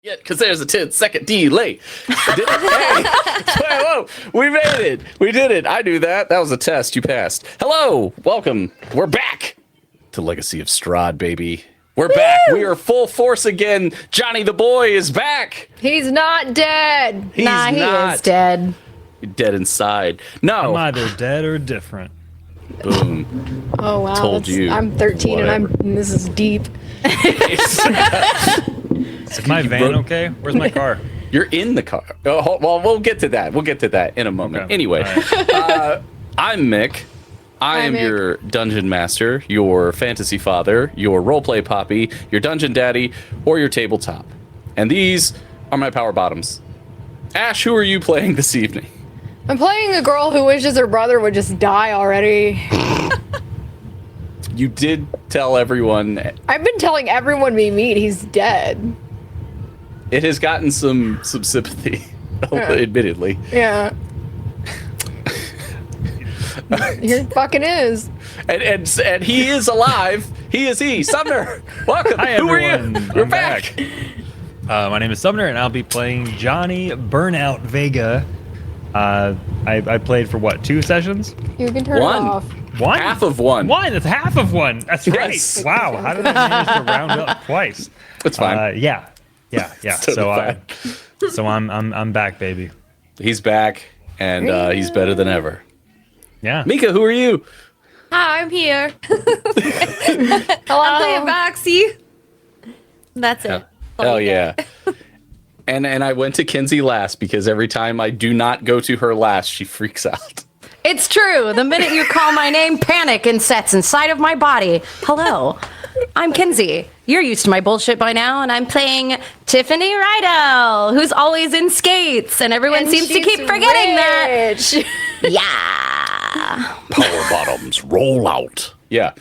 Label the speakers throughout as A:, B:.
A: Yeah, because there's a 10-second delay. Hey, whoa, we made it. We did it. I knew that. That was a test. You passed. Hello. Welcome. We're back to Legacy of Strahd, baby. We're back. We are full force again. Johnny the boy is back.
B: He's not dead.
A: He's
B: He
A: not
B: is dead.
A: dead inside. No.
C: I'm either dead or different.
A: Boom.
B: Oh, wow.
A: Told you.
B: I'm 13
A: Whatever.
B: and this is deep.
C: Is my van okay? Where's my car?
A: You're in the car. Oh, well, we'll get to that. We'll get to that in a moment.
C: Okay.
A: Anyway,
C: Right.
A: I'm Mick. I am
B: Mick.
A: your dungeon master, your fantasy father, your roleplay poppy, your dungeon daddy, or your tabletop. And these are my power bottoms. Ash, who are you playing this evening?
B: I'm playing a girl who wishes her brother would just die already.
A: You did tell everyone.
B: I've been telling everyone we meet he's dead.
A: It has gotten some sympathy, admittedly.
B: Yeah. He fucking is.
A: And he is alive. He is he. Sumner, welcome.
C: Hi,
A: Who are
C: everyone.
A: you? You're
C: I'm
A: back.
C: My name is Sumner, and I'll be playing Johnny Burnout Vega. I played for what, 2 sessions?
B: You can turn
A: One.
B: it off.
C: One?
A: Half of one.
C: One. That's half of one. That's great.
A: Yes.
C: Wow. How did I manage to round up twice?
A: It's fine.
C: Yeah.
A: Totally
C: So I'm back, baby.
A: He's back, and he's better than ever.
C: Yeah.
A: Mika, who are you?
D: Hi, I'm here.
B: Hello.
D: I'm playing Baxi. That's it.
A: Hell yeah. And I went to Kinsey last because every time I do not go to her last, she freaks out.
D: It's true. The minute you call my name, panic insets inside of my body. Hello, I'm Kinsey. You're used to my bullshit by now, and I'm playing Tiffany Rydell, who's always in skates, and everyone
B: And
D: seems to
B: she's
D: keep forgetting that.
B: rich.
D: Yeah.
A: Power bottoms, roll out. Yeah.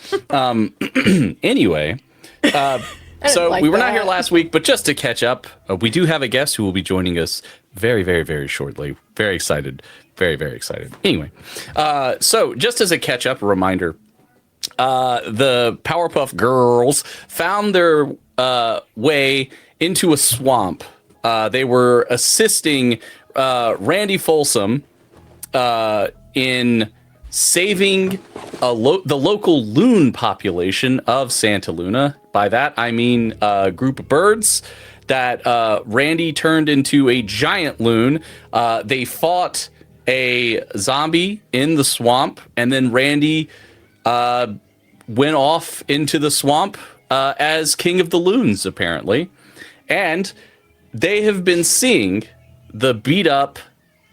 A: Anyway, so
B: like
A: we were not
B: that.
A: here last week, but just to catch up, we do have a guest who will be joining us very, very, very shortly. Very excited. Very, very excited. Anyway, so just as a catch up reminder, the Powerpuff Girls found their way into a swamp. They were assisting Randy Folsom in saving the local loon population of Santa Luna. By that, I mean a group of birds that Randy turned into a giant loon. They fought a zombie in the swamp, and then Randy went off into the swamp as king of the loons, apparently. And they have been seeing the beat up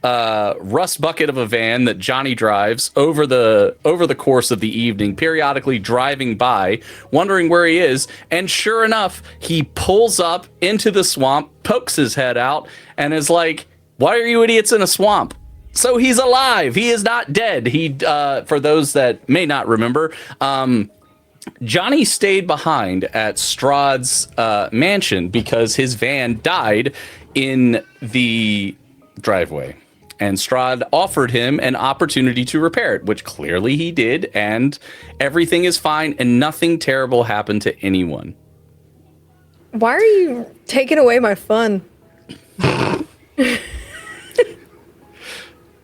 A: rust bucket of a van that Johnny drives over the course of the evening, periodically driving by, wondering where he is. And sure enough, he pulls up into the swamp, pokes his head out, and is like, "Why are you idiots in a swamp?" So he's alive. He is not dead. He, for those that may not remember, Johnny stayed behind at Strahd's mansion because his van died in the driveway. And Strahd offered him an opportunity to repair it, which clearly he did, and everything is fine, and nothing terrible happened to anyone.
B: Why are you taking away my fun?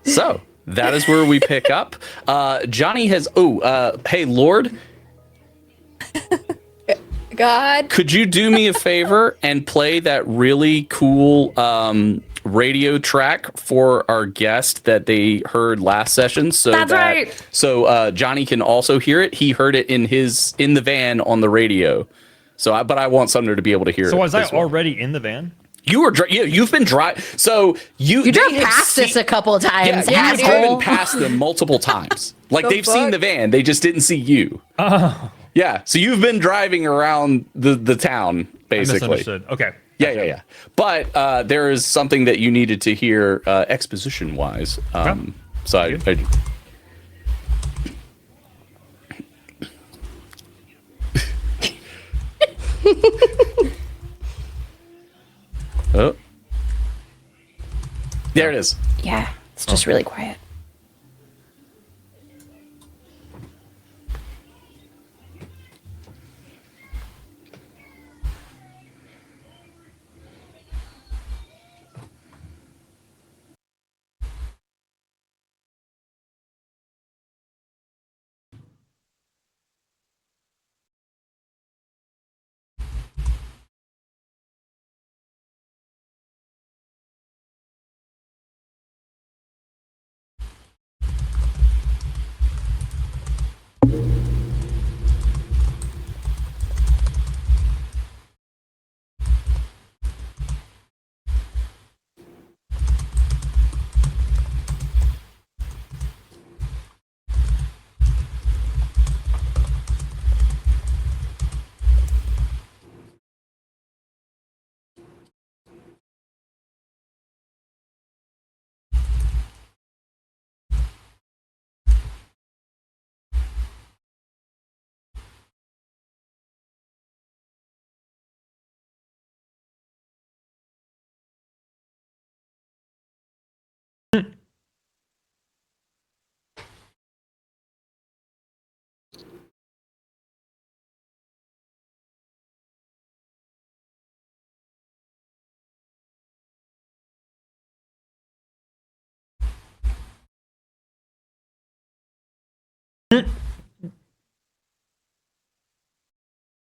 A: So that is where we pick up. Johnny has. Hey, Lord,
B: God.
A: could you do me a favor and play that really cool radio track for our guest that they heard last session? So
D: That's right.
A: So Johnny can also hear it. He heard it in the van on the radio. So, but I want Sumner to be able to hear it.
C: So was I
A: as well.
C: already in the van?
A: You were you've been driving. So
D: You
A: they
D: drove
A: have
D: past
A: seen-
D: this a couple of times.
A: Yeah, you've driven
D: asshole.
A: past them multiple times. Like
B: The
A: they've seen
B: fuck?
A: the van, they just didn't see you.
C: Oh,
A: Yeah, so you've been driving around the town
C: I
A: basically.
C: misunderstood. Okay.
A: Yeah. But there is something that you needed to hear exposition wise. So I oh, there it is.
D: Yeah, it's just really quiet.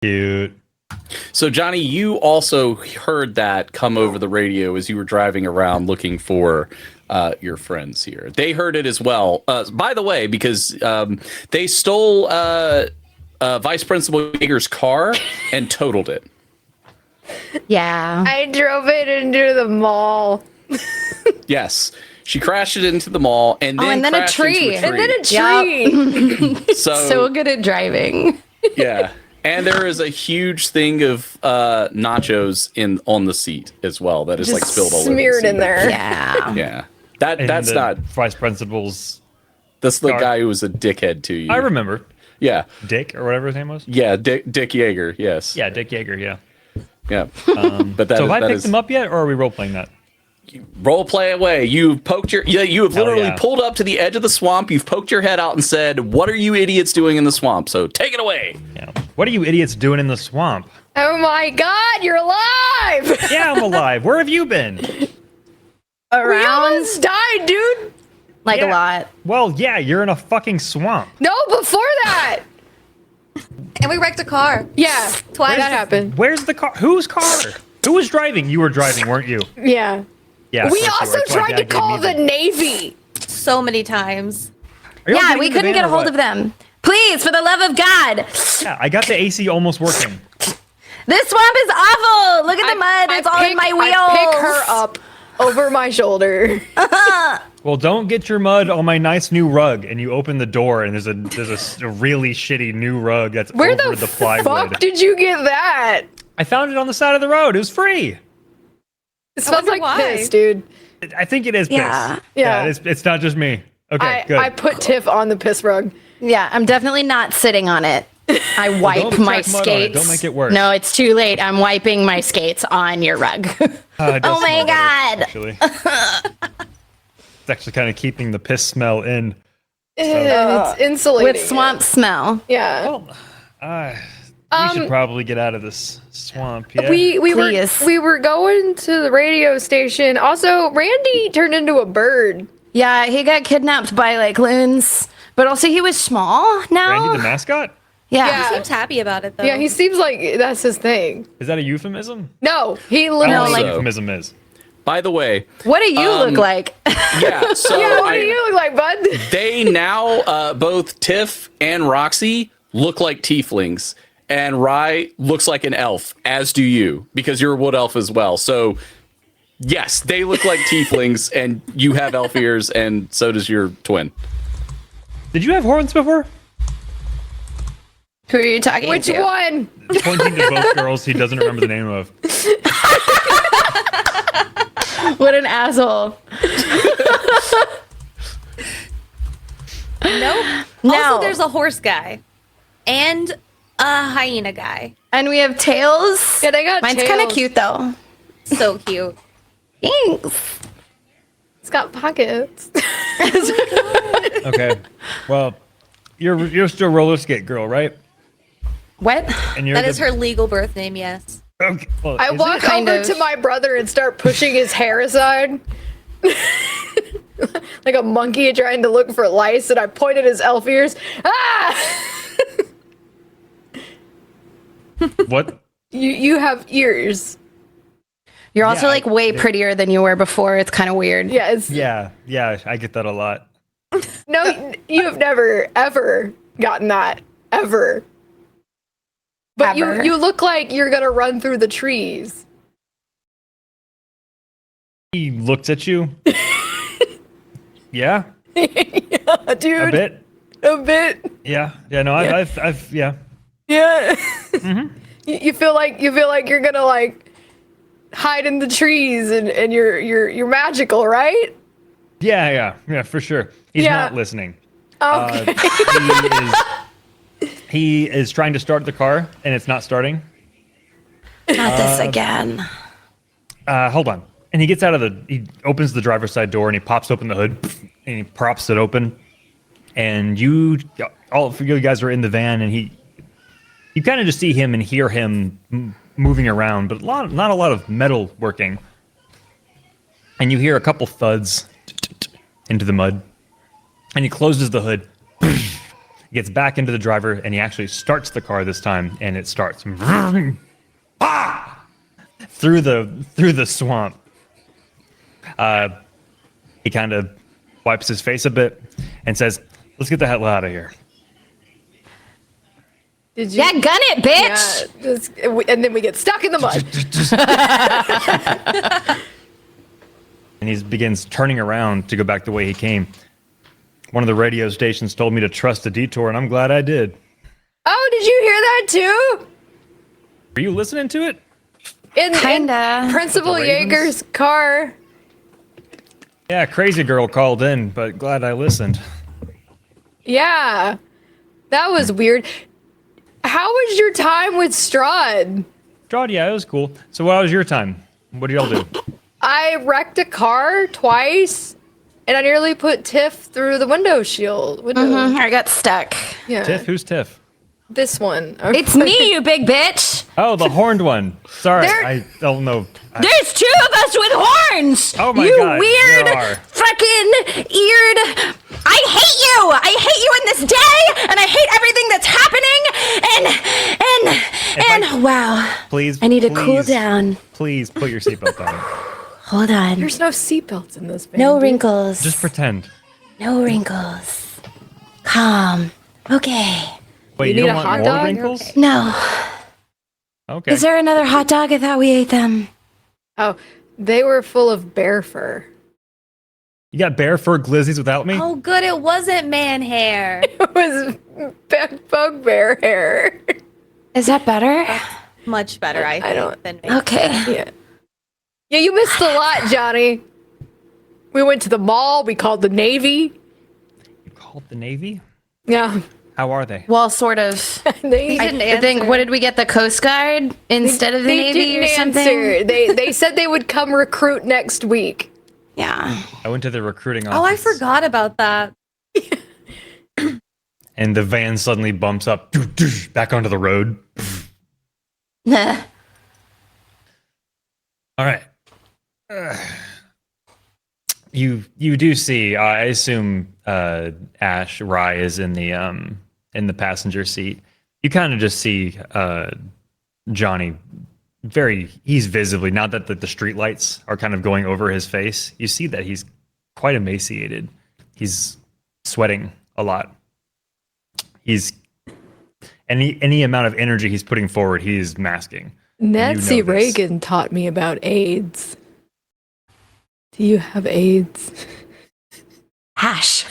C: Cute.
A: So, Johnny, you also heard that come over the radio as you were driving around looking for your friends here. They heard it as well. By the way, because they stole Vice Principal Yeager's car and totaled it.
D: Yeah.
B: I drove it into the mall.
A: Yes. She crashed it into the mall and then,
D: and then a
A: crashed
D: tree.
A: into
B: And then a tree.
D: So good at driving.
A: Yeah. And there is a huge thing of nachos on the seat as well that is
B: Just
A: like spilled all over.
B: smeared in there.
D: Yeah.
A: Yeah.
C: And
A: That's
C: the
A: not.
C: vice principal's.
A: That's the
C: car.
A: guy who was a dickhead to you.
C: I remember
A: Yeah.
C: Dick or whatever his name was.
A: Yeah. Dick Yeager. Yes.
C: Yeah, Dick Yeager. Yeah.
A: Yeah. But that
C: So
A: is,
C: have I
A: that
C: picked
A: is
C: him up yet, or are we role playing that?
A: role play away. You poked your. Yeah. You have
C: Hell
A: literally
C: yeah.
A: pulled up to the edge of the swamp. You've poked your head out and said, "What are you idiots doing in the swamp?" So take it away.
C: Yeah. What are you idiots doing in the swamp?
B: Oh my god, you're alive!
C: Yeah, I'm alive. Where have you been?
B: We
D: Around
B: almost died, dude!
D: like a
C: Yeah.
D: lot.
C: Well, yeah, you're in a fucking swamp.
B: No, before that!
E: And we wrecked a car.
B: Yeah,
E: Twice.
B: that happened.
C: Where's the car? Whose car? Who was driving? You were driving, weren't you?
B: Yeah.
C: Yeah. of
B: We
C: course you
B: also
C: were. That's why
B: tried
C: Dad
B: to
C: gave
B: call
C: me
B: the Navy.
E: So many times.
C: Are y'all
D: Yeah,
C: getting
D: we
C: in the
D: couldn't
C: van
D: get a
C: or
D: hold
C: what?
D: of them. Please, for the love of God.
C: Yeah, I got the AC almost working.
D: This swamp is awful. Look at the mud. It's all in my wheels.
B: I pick her up over my shoulder.
C: Well, don't get your mud on my nice new rug. And you open the door, and there's a really shitty new rug that's
B: Where
C: over
B: the
C: the plywood.
B: fuck did you get that?
C: I found it on the side of the road. It was free.
B: It smells
E: wonder
B: like
E: why.
B: piss, dude.
C: I think it is piss.
D: Yeah.
B: Yeah.
C: It's not just me. Okay, good.
B: I put Tiff on the piss rug.
D: Yeah, I'm definitely not sitting on it. I wipe
C: don't
D: my
C: track mud on it.
D: skates.
C: Don't make it worse.
D: No, it's too late. I'm wiping my skates on your rug.
C: It does
D: Oh my
C: smell better,
D: God.
C: Actually. It's actually kind of keeping the piss smell in.
B: It's insulating.
D: With swamp smell.
B: Yeah.
C: Well, we should probably get out of this swamp. Yeah.
B: We
D: Please.
B: were going to the radio station. Also, Randy turned into a bird.
D: Yeah, he got kidnapped by like loons, but also he was small now.
C: Randy the mascot?
D: Yeah.
B: Yeah.
E: Seems happy about it though.
B: Yeah, he seems like that's his thing.
C: Is that a euphemism?
B: No, he
C: I don't know
B: literally.
C: what
A: like-
C: euphemism is.
A: By the way,
D: What do you look like?
A: yeah. So
B: Yeah, what do you look like, bud?
A: they now both Tiff and Roxy look like tieflings, and Rye looks like an elf, as do you, because you're a wood elf as well. So yes, they look like tieflings, and you have elf ears, and so does your twin.
C: Did you have horns before?
D: Who are you talking
B: Which
D: to?
B: one?
C: Pointing to both girls he doesn't remember the name of.
D: What an asshole.
E: Nope.
D: No.
E: Also, there's a horse guy and a hyena guy.
D: And we have tails.
B: Yeah, they got
D: Mine's kind of
B: tails.
D: cute though.
E: So cute.
D: Thanks.
B: It's got pockets.
C: Okay. Well, you're still roller skate girl, right?
D: What?
C: And you're
E: That is her legal birth name, yes.
C: Okay. Well,
B: I
C: is it?
B: walk
D: Kind
B: over
D: of.
B: to my brother and start pushing his hair aside. Like a monkey trying to look for lice, and I point at his elf ears. Ah!
C: What?
B: You have ears.
D: You're also
C: Yeah,
D: like way prettier than you were before. It's kind of weird.
B: Yeah, it's
C: Yeah, I get that a lot.
B: no, you have never ever gotten that ever. But
D: Ever.
B: you look like you're gonna run through the trees.
C: He looks at you. Yeah,
B: Yeah, dude.
C: a bit.
B: A bit.
C: Yeah, no, I've yeah.
B: Yeah. You feel like you're gonna like hide in the trees and you're magical, right?
C: Yeah, for sure. He's
B: Yeah.
C: not listening.
B: Okay.
C: He is trying to start the car, and it's not starting.
D: Not this again.
C: Hold on. And he gets out of he opens the driver's side door, and he pops open the hood, and he props it open. And all of you guys are in the van, and you kind of just see him and hear him moving around, but not a lot of metal working. And you hear a couple thuds into the mud, and he closes the hood. Gets back into the driver, and he actually starts the car this time, and it starts through the swamp. He kind of wipes his face a bit and says, "Let's get the hell out of here."
B: Did you?
D: Yeah, gun it, bitch!
B: Yeah, and then we get stuck in the mud.
C: And he begins turning around to go back the way he came. One of the radio stations told me to trust the detour, and I'm glad I did.
B: Oh, did you hear that too?
C: Are you listening to it?
B: In
D: Kinda.
B: Principal
C: The Ravens?
B: Yeager's car.
C: Yeah, crazy girl called in, but glad I listened.
B: Yeah. That was weird. How was your time with Strahd?
C: Strahd, yeah, it was cool. So what was your time? What did y'all do?
B: I wrecked a car twice, and I nearly put Tiff through the window shield.
D: I got stuck.
B: Yeah.
C: Tiff? Who's Tiff?
B: This one.
D: It's me, you big bitch!
C: Oh, the horned one. Sorry,
B: There-
C: I don't know.
D: There's two of us with horns!
C: Oh my
D: you
C: God,
D: weird,
C: there are.
D: fucking eared. I hate you! I hate you in this day, and I hate everything that's happening, and wow.
C: Please,
D: I need to cool
C: please,
D: down.
C: Please put your seatbelt on.
D: Hold on.
B: There's no seatbelts in this van.
D: No
B: dude.
D: wrinkles.
C: Just pretend.
D: No wrinkles. Calm. Okay.
C: Wait,
B: You
C: you
B: need
C: don't
B: a
C: want
B: hot
C: more
B: dog?
C: wrinkles?
D: No.
C: Okay.
D: Is there another hot dog? I thought we ate them.
B: Oh, they were full of bear fur.
C: You got bear fur glizzies without me?
E: Oh, good. It wasn't man hair.
B: It was bugbear hair.
D: Is that better?
E: Much better, I think.
B: don't-
E: Than
D: Okay.
B: Yeah. Yeah, you missed a lot, Johnny. We went to the mall. We called the Navy.
C: You called the Navy?
B: Yeah.
C: How are they?
D: Well, sort of.
B: They,
E: didn't
D: I think,
E: answer.
D: what did we get? The Coast Guard instead of the
B: they
D: Navy or
B: didn't
D: something?
B: answer. They said they would come recruit next week.
D: Yeah.
C: I went to the recruiting office.
E: Oh, I forgot about that.
C: And the van suddenly bumps up back onto the road. All right. You do see. I assume Ash Rye is in the passenger seat. You kind of just see Johnny. He's visibly, now that the street lights are kind of going over his face. You see that he's quite emaciated. He's sweating a lot. He's any amount of energy he's putting forward, he's masking.
B: Nancy
C: You know this.
B: Reagan taught me about AIDS. Do you have AIDS?
D: Hash.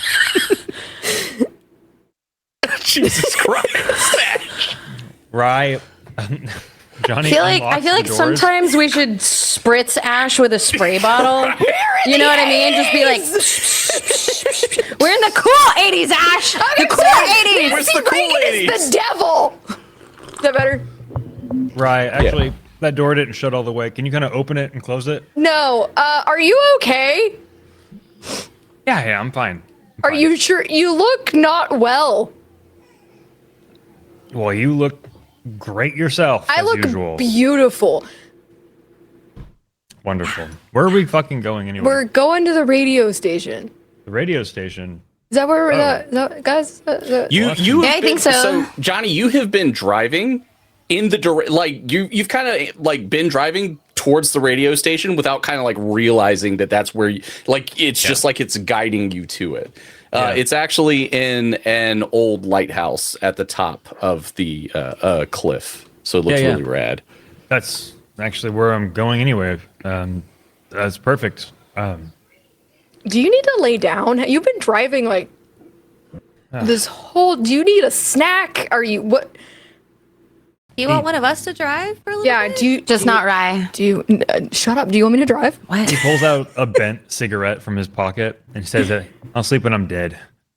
A: Jesus Christ.
C: Rye, Johnny.
D: I feel like sometimes we should spritz Ash with a spray bottle. You know what I mean? Just be like, we're in the cool 80s, Ash. The cool 80s.
A: Where's the cool
B: Reagan is
A: 80s?
B: the devil. Is that better?
C: Rye, actually, that door didn't shut all the way. Can you kind of open it and close it?
B: No. Are you okay?
C: Yeah, I'm fine.
B: Are you sure? You look not well.
C: Well, you look great yourself,
B: I
C: as
B: look
C: usual.
B: beautiful.
C: Wonderful. Where are we fucking going anyway?
B: We're going to the radio station.
C: The radio station.
B: Is that where we're guys?
A: You
C: Well,
A: you
D: Yeah,
A: have
D: I think
A: been-
D: so.
A: Johnny, you have been driving in the like you've kind of like been driving towards the radio station without kind of like realizing that that's where you, like it's just like it's guiding you to it. It's actually in an old lighthouse at the top of the cliff, so it looks really rad.
C: That's actually where I'm going anyway. That's perfect.
B: Do you need to lay down? You've been driving like this whole. Do you need a snack? Are you what?
E: Do you want one of us to drive for a little bit?
B: Do you
D: Just not Rye.
B: Do you shut up? Do you want me to drive?
D: What?
C: He pulls out a bent cigarette from his pocket and says that I'll sleep when I'm dead.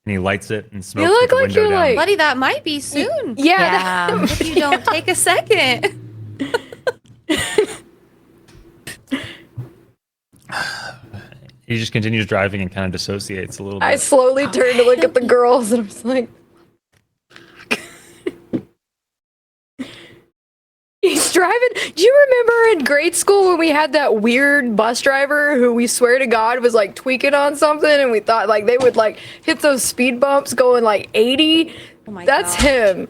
C: And he lights it and smokes
B: look
C: with the
B: like
C: window
B: you're
C: down.
B: like-
E: Buddy, that might be soon.
B: Yeah.
E: If you don't take a second.
C: He just continues driving and kind of dissociates a little bit.
B: I slowly turn to look at the girls and I'm just like, he's driving. Do you remember in grade school when we had that weird bus driver who we swear to God was like tweaking on something and we thought like they would like hit those speed bumps going like 80?
E: Oh my
B: That's
E: God.
B: him.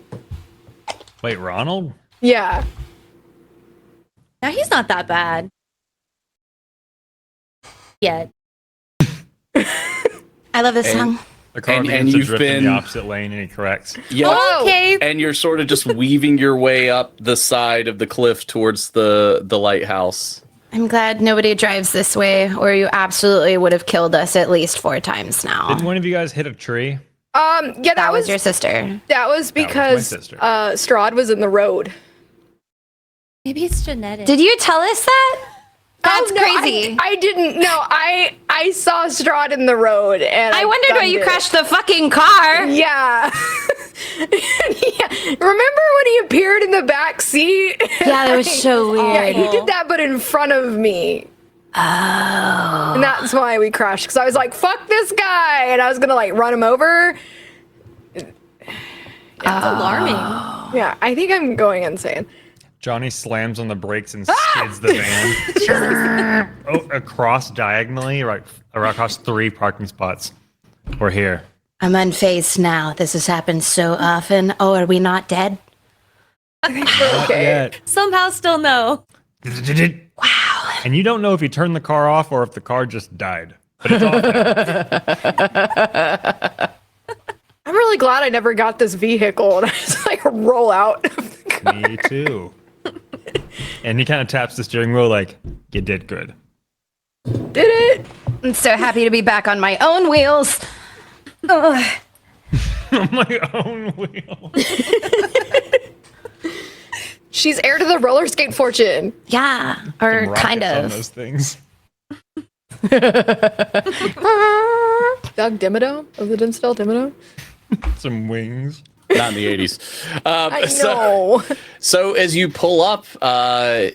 C: Wait, Ronald?
B: Yeah.
E: Now he's not that bad. Yet.
D: I love this song.
C: The car
A: And
C: begins to
A: you've
C: drift in
A: been-
C: the opposite lane and he corrects.
A: Yeah.
B: Oh,
E: Okay.
A: And you're sort of just weaving your way up the side of the cliff towards the lighthouse.
D: I'm glad nobody drives this way, or you absolutely would have killed us at least 4 times now.
C: Didn't one of you guys hit a tree?
B: Yeah,
D: That was your sister.
B: that was because
C: sister.
B: Strahd was in the road.
E: Maybe it's genetic.
D: Did you tell us that? That's
B: Oh, no,
D: crazy.
B: I didn't know. I saw Strahd in the road and
D: I wondered why
B: gunned
D: you
B: it.
D: crashed the fucking car.
B: Yeah. Yeah. Remember when he appeared in the back seat?
D: Yeah, that was so
B: Yeah,
D: weird.
B: he did that, but in front of me. Oh. And that's why we crashed. Because I was like, fuck this guy. And I was going to like run him over.
E: That's alarming.
B: Yeah, I think I'm going insane.
C: Johnny slams on the brakes and skids the van across diagonally, right across 3 parking spots. We're here.
D: I'm unfazed now. This has happened so often. Oh, are we not dead?
B: Okay.
C: Yet.
E: Somehow still no.
C: Wow. And you don't know if you turned the car off or if the car just died. But it's off now.
B: I'm really glad I never got this vehicle and I just like roll out of the car.
C: Me too. And he kind of taps the steering wheel like, you did good.
B: Did it?
D: I'm so happy to be back on my own wheels. Ugh.
C: My own wheel.
B: She's heir to the roller skate fortune.
D: Yeah, or
C: Rockets
D: kind
C: on
D: of.
C: those things.
B: Doug Dimmadome of the Dimmsdale Dimmadome.
C: Some wings.
A: Not in the 80s.
B: I know.
A: So as you pull up,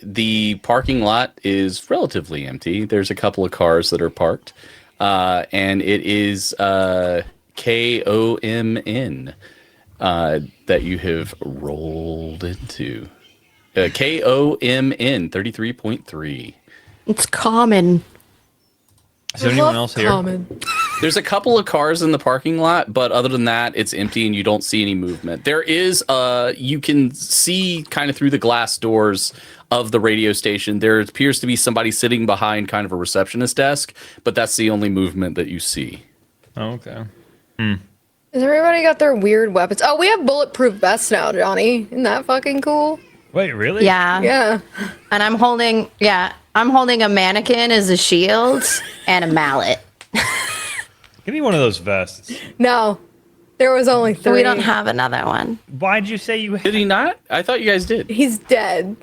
A: the parking lot is relatively empty. There's a couple of cars that are parked. And it is KOMN that you have rolled into. KOMN 33.3.
D: It's common.
C: Is there anyone else here?
B: Common.
A: There's a couple of cars in the parking lot, but other than that, it's empty and you don't see any movement. There is, you can see kind of through the glass doors of the radio station. There appears to be somebody sitting behind kind of a receptionist desk, but that's the only movement that you see.
C: Oh, okay.
B: Has everybody got their weird weapons? Oh, we have bulletproof vests now, Johnny. Isn't that fucking cool?
C: Wait, really?
D: Yeah.
B: Yeah.
D: And I'm holding a mannequin as a shield and a mallet.
C: Give me one of those vests.
B: No. There was only 3.
D: We don't have another one.
C: Why'd you say you
A: Did he not? I thought you guys did.
B: He's dead.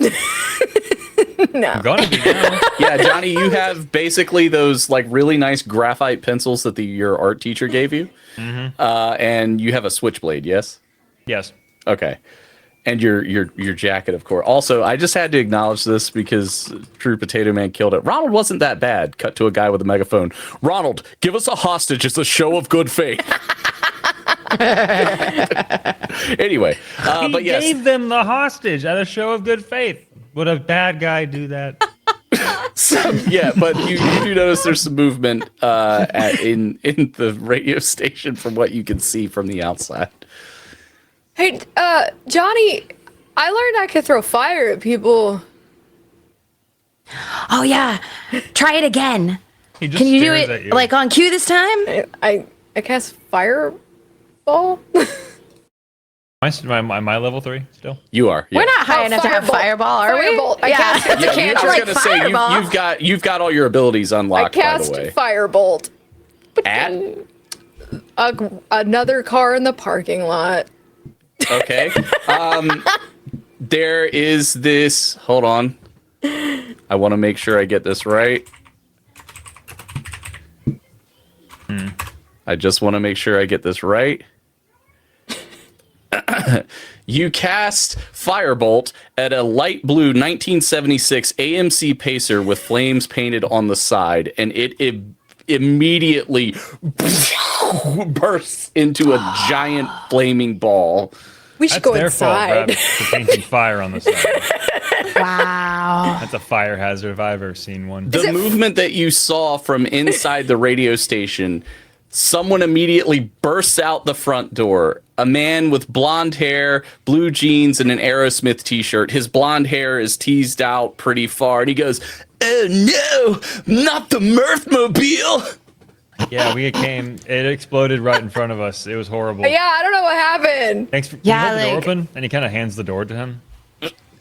B: No.
C: gonna be now?
A: Yeah, Johnny, you have basically those like really nice graphite pencils that your art teacher gave you. And you have a switchblade, yes?
C: Yes.
A: Okay. And your jacket, of course. Also, I just had to acknowledge this because True Potato Man killed it. Ronald wasn't that bad. Cut to a guy with a megaphone. Ronald, give us a hostage. It's a show of good faith. Anyway,
C: He
A: but yes,
C: gave them the hostage at a show of good faith. Would a bad guy do that?
A: yeah, but you do notice there's some movement in the radio station from what you can see from the outside.
B: Hey, Johnny, I learned I could throw fire at people.
D: Oh yeah, try it again.
C: He just
D: Can you do
C: stares at
D: it
C: you.
D: like on cue this time?
B: I cast fireball.
C: Am I level 3 still?
A: You are. Yeah.
D: We're not high enough to have
B: Firebolt.
D: fireball, are
B: Firebolt. I
D: we?
B: cast it.
A: Yeah, I was
D: Like
A: gonna say
D: fireball.
A: you've got all your abilities
B: I
A: unlocked. By
B: cast
A: the way,
B: firebolt.
A: at
B: Another car in the parking lot.
A: okay. There is this. Hold on. I want to make sure I get this right. I just want to make sure I get this right. You cast Firebolt at a light blue 1976 AMC Pacer with flames painted on the side, and it immediately bursts into a giant flaming ball.
B: We should
C: That's
B: go
C: their
B: inside.
C: fault for painting fire on the side.
D: Wow.
C: That's a fire hazard if I've ever seen one.
A: The movement that you saw from inside the radio station, someone immediately bursts out the front door. A man with blonde hair, blue jeans, and an Aerosmith t-shirt. His blonde hair is teased out pretty far, and he goes, "Oh no, not the Mirthmobile!"
C: Yeah, it exploded right in front of us. It was horrible.
B: Yeah, I don't know what happened.
C: Thanks for
D: Yeah,
C: you hold the door
D: like-
C: open, and he kind of hands the door to him.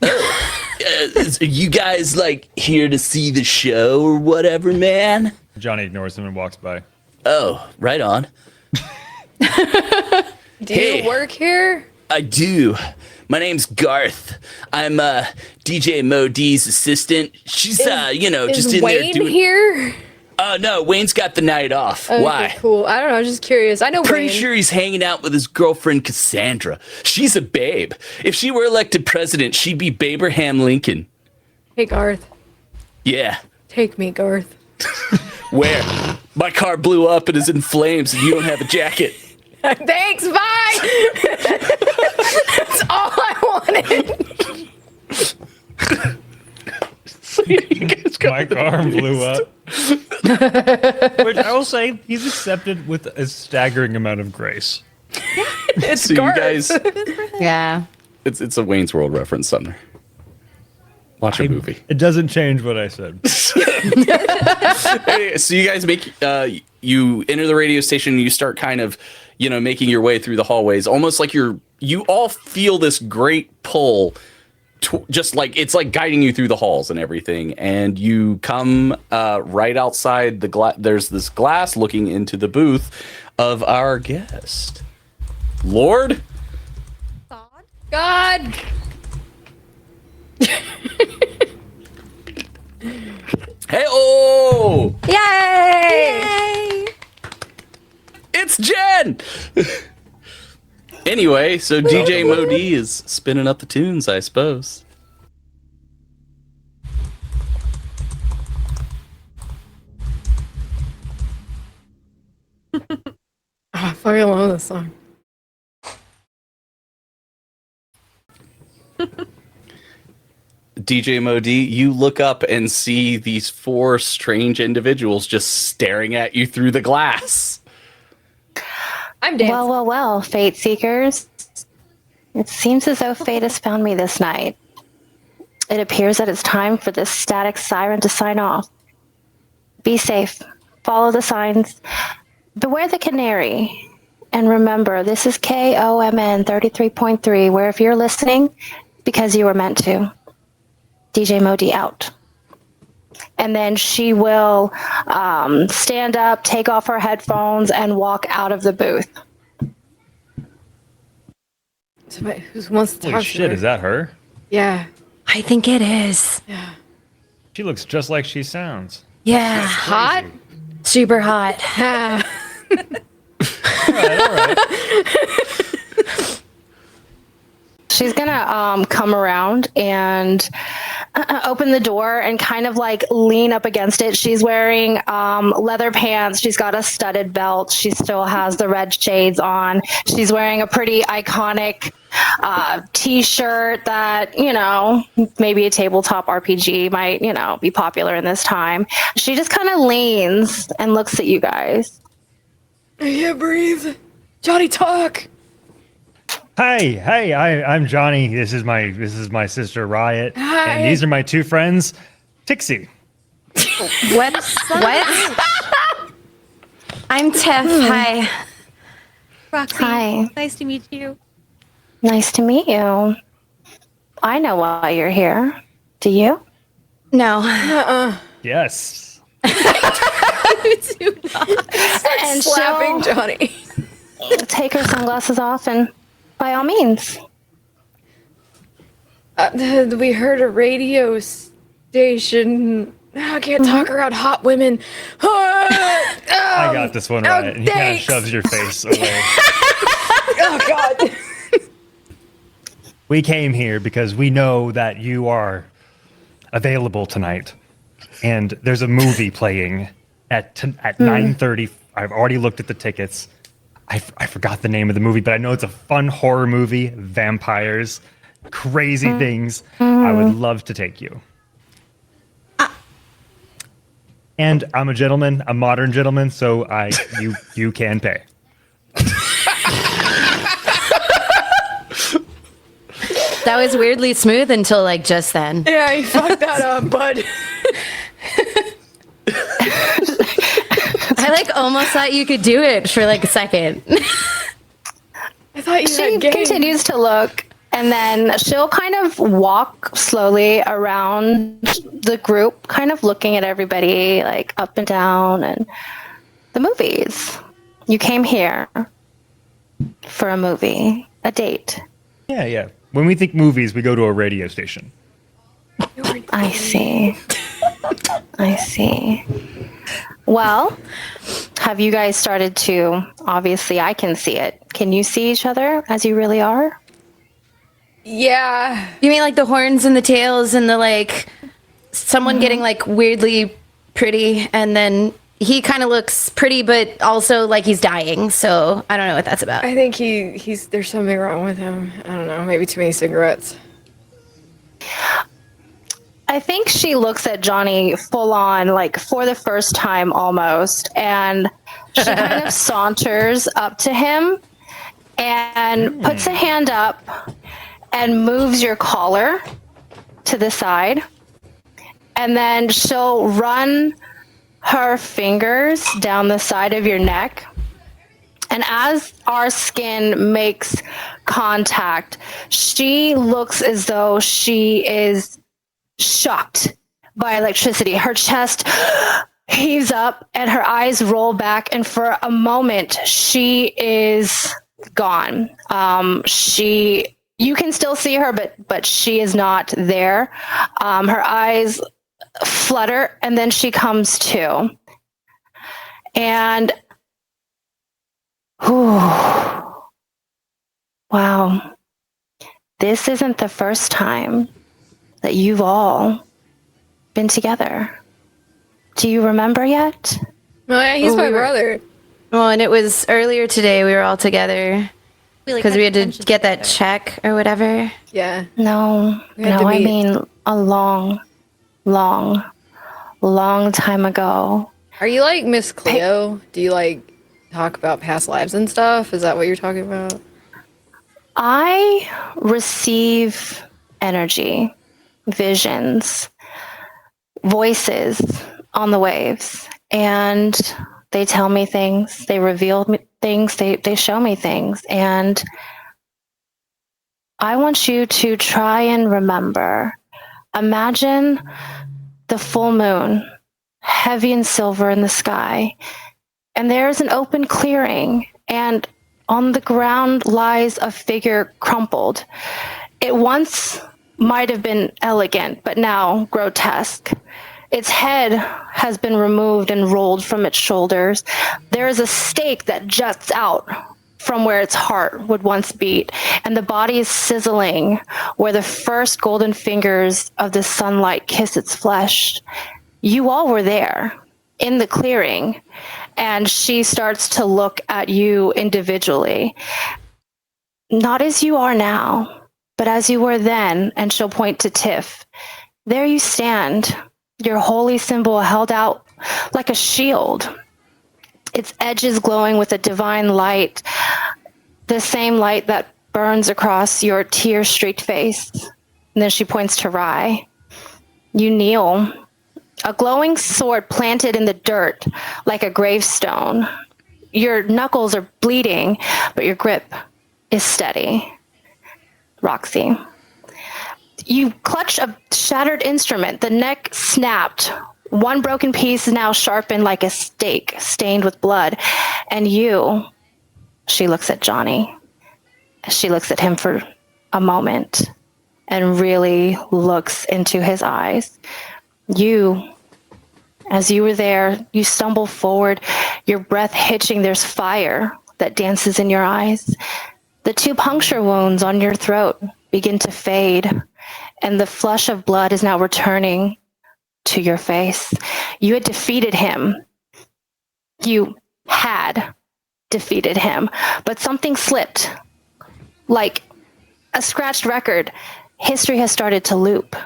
A: Are you guys like here to see the show or whatever, man?
C: Johnny ignores him and walks by.
A: Oh, right on.
B: Do
A: Hey.
B: you work here?
A: I do. My name's Garth. I'm DJ Mo D's assistant. She's just
B: Is
A: in
B: Wayne
A: there doing.
B: here?
A: Oh no, Wayne's got the night off.
B: Okay,
A: Why?
B: cool. I don't know. Just curious. I know
A: Pretty
B: Wayne.
A: sure he's hanging out with his girlfriend Cassandra. She's a babe. If she were elected president, she'd be Abraham Lincoln.
B: Hey, Garth.
A: Yeah.
B: Take me, Garth.
A: Where? My car blew up and is in flames, and you don't have a jacket.
B: Thanks. Bye. That's all I wanted.
C: My car blew up. Which I will say, he's accepted with a staggering amount of grace.
B: It's
A: So
B: Garth.
A: you guys,
D: Yeah.
A: it's a Wayne's World reference, Sumner. Watch a movie.
C: It doesn't change what I said.
A: Anyway, so you guys you enter the radio station and you start kind of, making your way through the hallways, almost like you all feel this great pull, just like it's like guiding you through the halls and everything. And you come right outside the glass. There's this glass looking into the booth of our guest, Lord.
B: God.
A: Hey, oh,
D: Yay!
A: it's Jen. Anyway, so DJ Modi is spinning up the tunes, I suppose.
B: I fucking love this song.
A: DJ Modi, you look up and see these four strange individuals just staring at you through the glass.
B: I'm dancing.
F: Well, Fate Seekers. It seems as though fate has found me this night. It appears that it's time for this static siren to sign off. Be safe. Follow the signs. Beware the canary. And remember, this is KOMN 33.3, where if you're listening, because you were meant to. DJ Modi out. And then she will stand up, take off her headphones, and walk out of the booth.
B: Somebody who wants to talk
C: Holy
B: to
C: shit,
B: her.
C: is that her?
B: Yeah.
D: I think it is.
B: Yeah.
C: She looks just like she sounds.
D: Yeah.
B: Hot?
D: Super hot.
B: Ah.
C: All right.
F: She's gonna come around and open the door and kind of like lean up against it. She's wearing leather pants. She's got a studded belt. She still has the red shades on. She's wearing a pretty iconic t-shirt that, maybe a tabletop RPG might, be popular in this time. She just kind of leans and looks at you guys.
B: I can't breathe. Johnny, talk.
C: Hey, I'm Johnny. This is my sister Riot,
B: Hi.
C: and these are my two friends, Tixie.
D: What? I'm Tiff. Hi.
E: Roxy.
F: Hi.
E: Nice to meet you.
F: Nice to meet you. I know why you're here. Do you?
D: No.
C: Yes.
F: And
B: Slapping
F: she'll
B: Johnny.
F: take her sunglasses off and by all means.
B: We heard a radio station. I can't talk around hot women.
C: I got this one right. And he kind of
B: thanks.
C: shoves your face away.
B: Oh God.
C: We came here because we know that you are available tonight, and there's a movie playing at 9:30. I've already looked at the tickets. I forgot the name of the movie, but I know it's a fun horror movie, vampires, crazy things. I would love to take you. And I'm a gentleman, a modern gentleman, so you can pay.
D: That was weirdly smooth until like just then.
B: Yeah, you fucked that up, bud.
D: I like almost thought you could do it for like a second.
B: I thought you
F: She
B: had game.
F: continues to look, and then she'll kind of walk slowly around the group, kind of looking at everybody like up and down and the movies. You came here for a movie, a date.
C: Yeah. When we think movies, we go to a radio station.
F: I see. I see. Well, have you guys started to, obviously I can see it. Can you see each other as you really are?
B: Yeah.
D: You mean like the horns and the tails and the like someone getting like weirdly pretty, and then he kind of looks pretty but also like he's dying, so I don't know what that's about.
B: I think he's there's something wrong with him. I don't know, maybe too many cigarettes.
F: I think she looks at Johnny full on, like for the first time almost, and she kind of saunters up to him and puts a hand up and moves your collar to the side. And then she'll run her fingers down the side of your neck. And as our skin makes contact, she looks as though she is shocked by electricity. Her chest heaves up and her eyes roll back, and for a moment she is gone. You can still see her, but she is not there. Her eyes flutter, and then she comes to. And wow, this isn't the first time that you've all been together. Do you remember yet?
B: Well, yeah, he's my brother.
D: Well, and it was earlier today we were all together because we had to get that check or whatever.
B: Yeah.
F: No,
B: had to
F: I
B: meet.
F: mean a long time ago.
B: Are you like Miss Cleo? Do you like talk about past lives and stuff? Is that what you're talking about?
F: I receive energy, visions, voices on the waves, and they tell me things, they reveal me things, they show me things, and I want you to try and remember. Imagine the full moon, heavy and silver in the sky, and there's an open clearing, and on the ground lies a figure crumpled. It once might have been elegant, but now grotesque. Its head has been removed and rolled from its shoulders. There is a stake that juts out from where its heart would once beat, and the body is sizzling where the first golden fingers of the sunlight kiss its flesh. You all were there in the clearing, and she starts to look at you individually. Not as you are now, but as you were then, and she'll point to Tiff. There you stand, your holy symbol held out like a shield, its edges glowing with a divine light, the same light that burns across your tear-streaked face. And then she points to Rye. You kneel A glowing sword planted in the dirt like a gravestone. Your knuckles are bleeding, but your grip is steady. Roxy. You clutch a shattered instrument. The neck snapped. One broken piece is now sharpened like a stake, stained with blood. And you, she looks at Johnny. She looks at him for a moment and really looks into his eyes. You, as you were there, you stumble forward, your breath hitching. There's fire that dances in your eyes. The 2 puncture wounds on your throat begin to fade, and the flush of blood is now returning to your face. You had defeated him. You had defeated him, but something slipped. Like a scratched record, history has started to loop.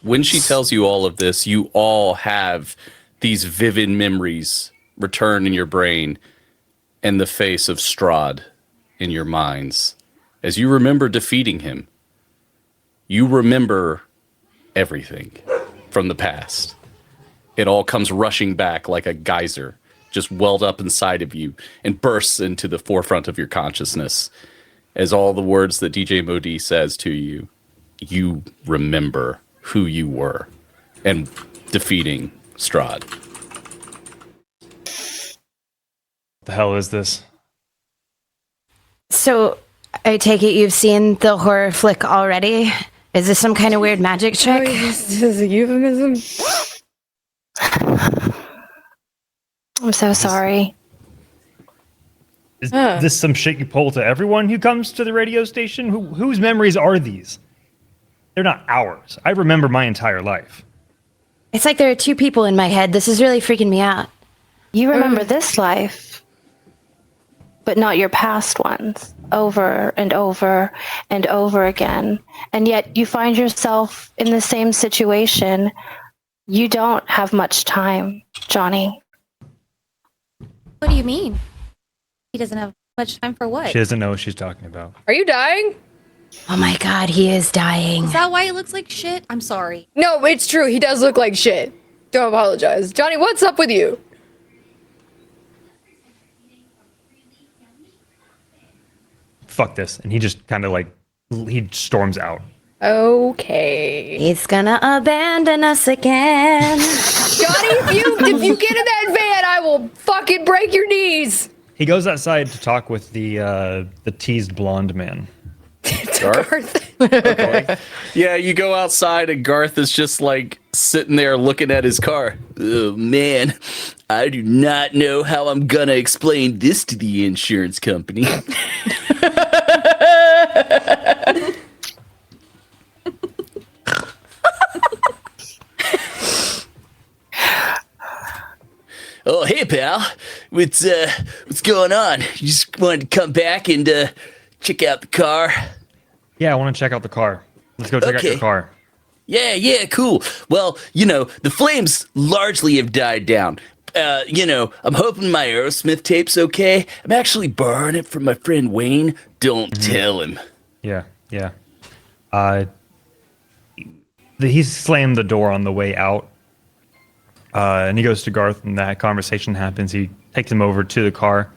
A: When she tells you all of this, you all have these vivid memories return in your brain and the face of Strahd in your minds. As you remember defeating him, you remember everything from the past. It all comes rushing back like a geyser, just welled up inside of you and bursts into the forefront of your consciousness. As all the words that DJ Modi says to you, you remember who you were and defeating Strahd.
C: What the hell is this?
D: So, I take it you've seen the horror flick already? Is this some kind of weird magic trick?
B: This is a euphemism.
F: I'm so sorry.
C: Is this some shit you pull to everyone who comes to the radio station? Whose memories are these? They're not ours. I remember my entire life.
D: It's like there are 2 people in my head. This is really freaking me out.
F: You remember this life, but not your past ones, over and over and over again. And yet you find yourself in the same situation. You don't have much time, Johnny.
E: What do you mean? He doesn't have much time for what?
C: She doesn't know what she's talking about.
B: Are you dying?
D: Oh my god, he is dying.
E: Is that why he looks like shit? I'm sorry.
B: No, it's true. He does look like shit. Don't apologize. Johnny, what's up with you?
C: Fuck this. And he just kind of like, he storms out.
B: Okay.
D: He's gonna abandon us again.
B: Johnny, if you get in that van, I will fucking break your knees.
C: He goes outside to talk with the teased blonde man.
A: Garth? Okay. Yeah, you go outside and Garth is just like sitting there looking at his car. Oh man, I do not know how I'm gonna explain this to the insurance company. Oh, hey pal, what's going on? You just wanted to come back and check out the car?
C: Yeah, I want to check out the car. Let's go check out your car.
A: Yeah, cool. Well, the flames largely have died down. I'm hoping my Aerosmith tape's okay. I'm actually borrowing it from my friend Wayne. Don't tell him.
C: Yeah. He slammed the door on the way out. And he goes to Garth, and that conversation happens. He takes him over to the car,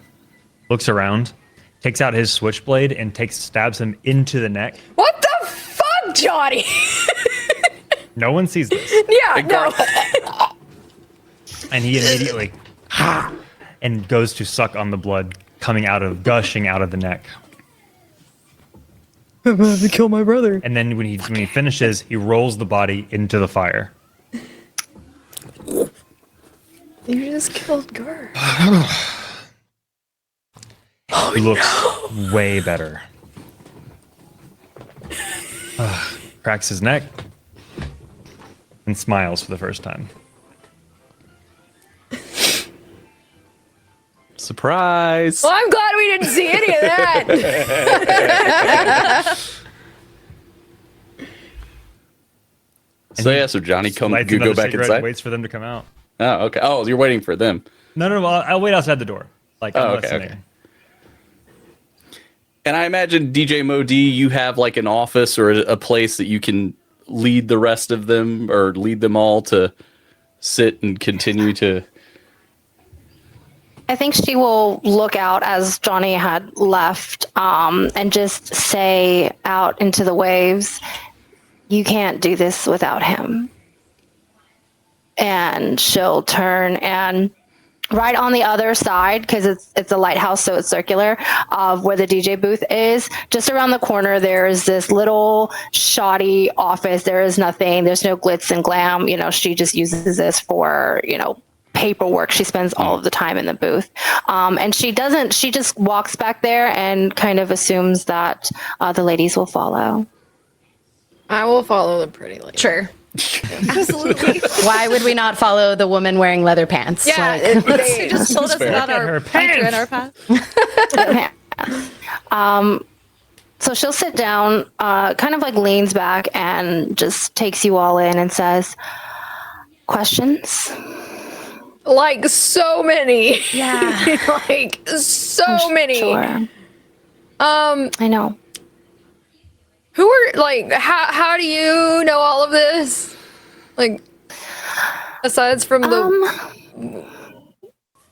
C: looks around, takes out his switchblade, and stabs him into the neck.
B: What the fuck, Johnny?
C: No one sees this.
B: Yeah, no.
C: And he immediately and goes to suck on the blood gushing out of the neck.
B: I'm gonna have to kill my brother.
C: And then when he finishes, he rolls the body into the fire.
B: You just killed Gar.
C: He looks way better. Cracks his neck and smiles for the first time.
A: Surprise!
B: Well, I'm glad we didn't see any of that.
A: So Johnny,
C: Lights
A: go
C: another
A: back
C: cigarette,
A: inside.
C: waits for them to come out.
A: Oh, okay. Oh, you're waiting for them.
C: No, I'll wait outside the door. I'm listening.
A: Okay. And I imagine DJ Mo D, you have like an office or a place that you can lead the rest of them or lead them all to sit and continue to?
F: I think she will look out as Johnny had left, and just say out into the waves, "You can't do this without him." And she'll turn and right on the other side, because it's a lighthouse, so it's circular, of where the DJ booth is, just around the corner, there is this little shoddy office. There is nothing. There's no glitz and glam. She just uses this for, paperwork. She spends all of the time in the booth. And she just walks back there and kind of assumes that the ladies will follow.
B: I will follow the pretty lady.
D: Sure.
E: Absolutely.
D: Why would we not follow the woman wearing leather pants?
B: Yeah,
E: She just told us about
C: Her
E: our future and our past.
F: So she'll sit down, kind of like leans back and just takes you all in and says, "Questions?"
B: like so many.
D: Yeah.
B: like so many.
F: Sure. I know.
B: Who are like? How do you know all of this? Like, aside from the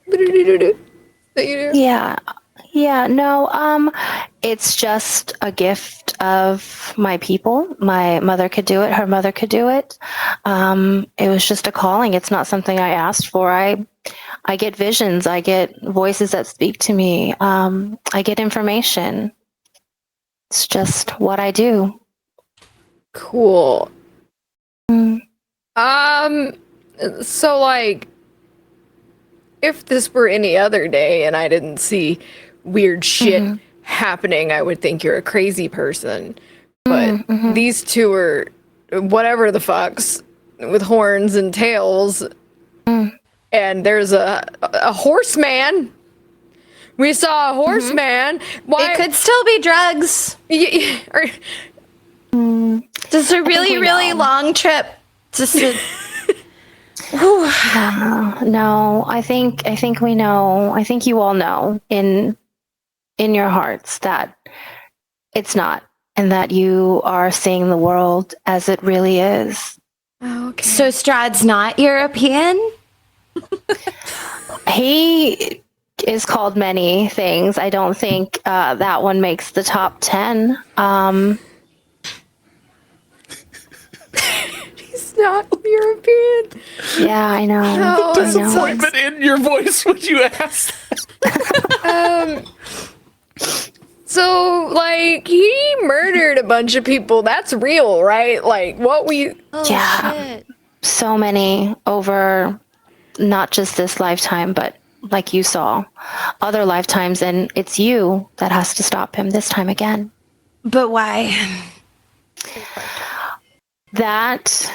B: that you do.
F: Yeah. No. It's just a gift of my people. My mother could do it. Her mother could do it. It was just a calling. It's not something I asked for. I get visions. I get voices that speak to me. I get information. It's just what I do.
B: Cool. So like, if this were any other day and I didn't see weird shit happening, I would think you're a crazy person. But these two are whatever the fucks with horns and tails. And there's a horseman. We saw a horseman. Why?
D: It could still be drugs. Just a really, really long trip. Just to...
F: No, I think we know. I think you all know in your hearts that it's not, and that you are seeing the world as it really is.
B: Oh, okay.
D: So Strahd's not European?
F: He is called many things. I don't think that one makes the top 10.
B: He's not European.
F: Yeah, I know.
B: No,
F: I know.
A: Disappointment in your voice when you asked.
B: So, like, he murdered a bunch of people. That's real, right? Like, what we...
E: Oh,
F: Yeah.
E: shit.
F: So many over not just this lifetime, but like you saw, other lifetimes, and it's you that has to stop him this time again.
D: But why?
F: That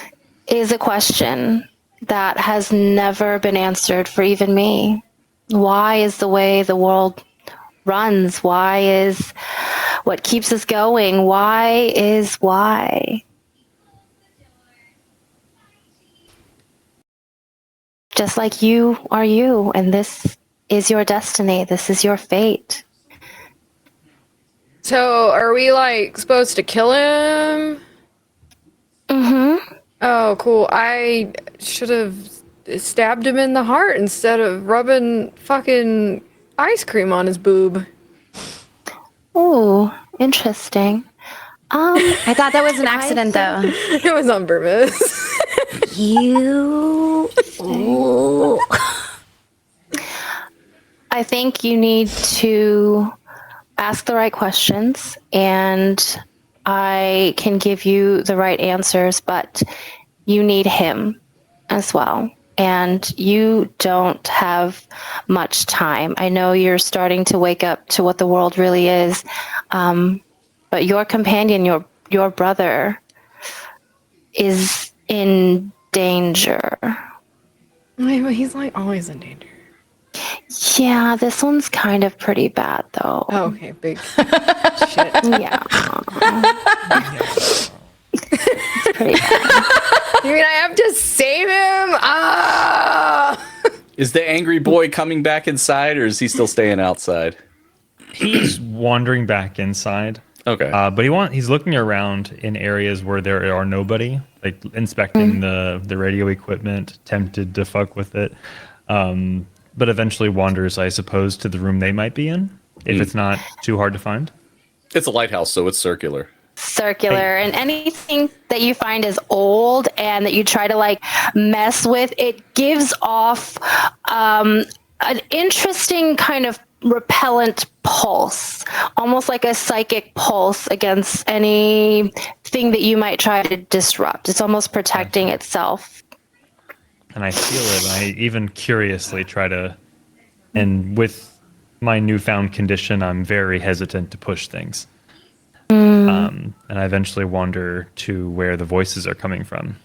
F: is a question that has never been answered for even me. Why is the way the world runs? Why is what keeps us going? Why is why? Just like you are you, and this is your destiny. This is your fate.
B: So, are we, like, supposed to kill him?
F: Mm-hmm.
B: Oh, cool. I should have stabbed him in the heart instead of rubbing fucking ice cream on his boob.
F: Ooh, interesting.
D: I thought that was an accident, though.
B: It was on purpose.
D: You. Ooh.
F: I think you need to ask the right questions, and I can give you the right answers, but you need him as well. And you don't have much time. I know you're starting to wake up to what the world really is, but your companion, your brother, is in danger.
B: He's, like, always in danger.
F: Yeah, this one's kind of pretty bad, though.
B: Oh, okay, big shit.
F: Yeah. It's pretty bad.
B: You mean I have to save him? Ah!
A: Is the angry boy coming back inside, or is he still staying outside?
C: He's wandering back inside.
A: Okay.
C: But he's looking around in areas where there are nobody, like inspecting the radio equipment, tempted to fuck with it. But eventually wanders, I suppose, to the room they might be in, if it's not too hard to find.
A: It's a lighthouse, so it's circular.
F: Circular, and anything that you find is old and that you try to like mess with, it gives off an interesting kind of repellent pulse, almost like a psychic pulse against anything that you might try to disrupt. It's almost protecting itself.
C: And I feel it. And I even curiously try to, and with my newfound condition, I'm very hesitant to push things. And I eventually wander to where the voices are coming from.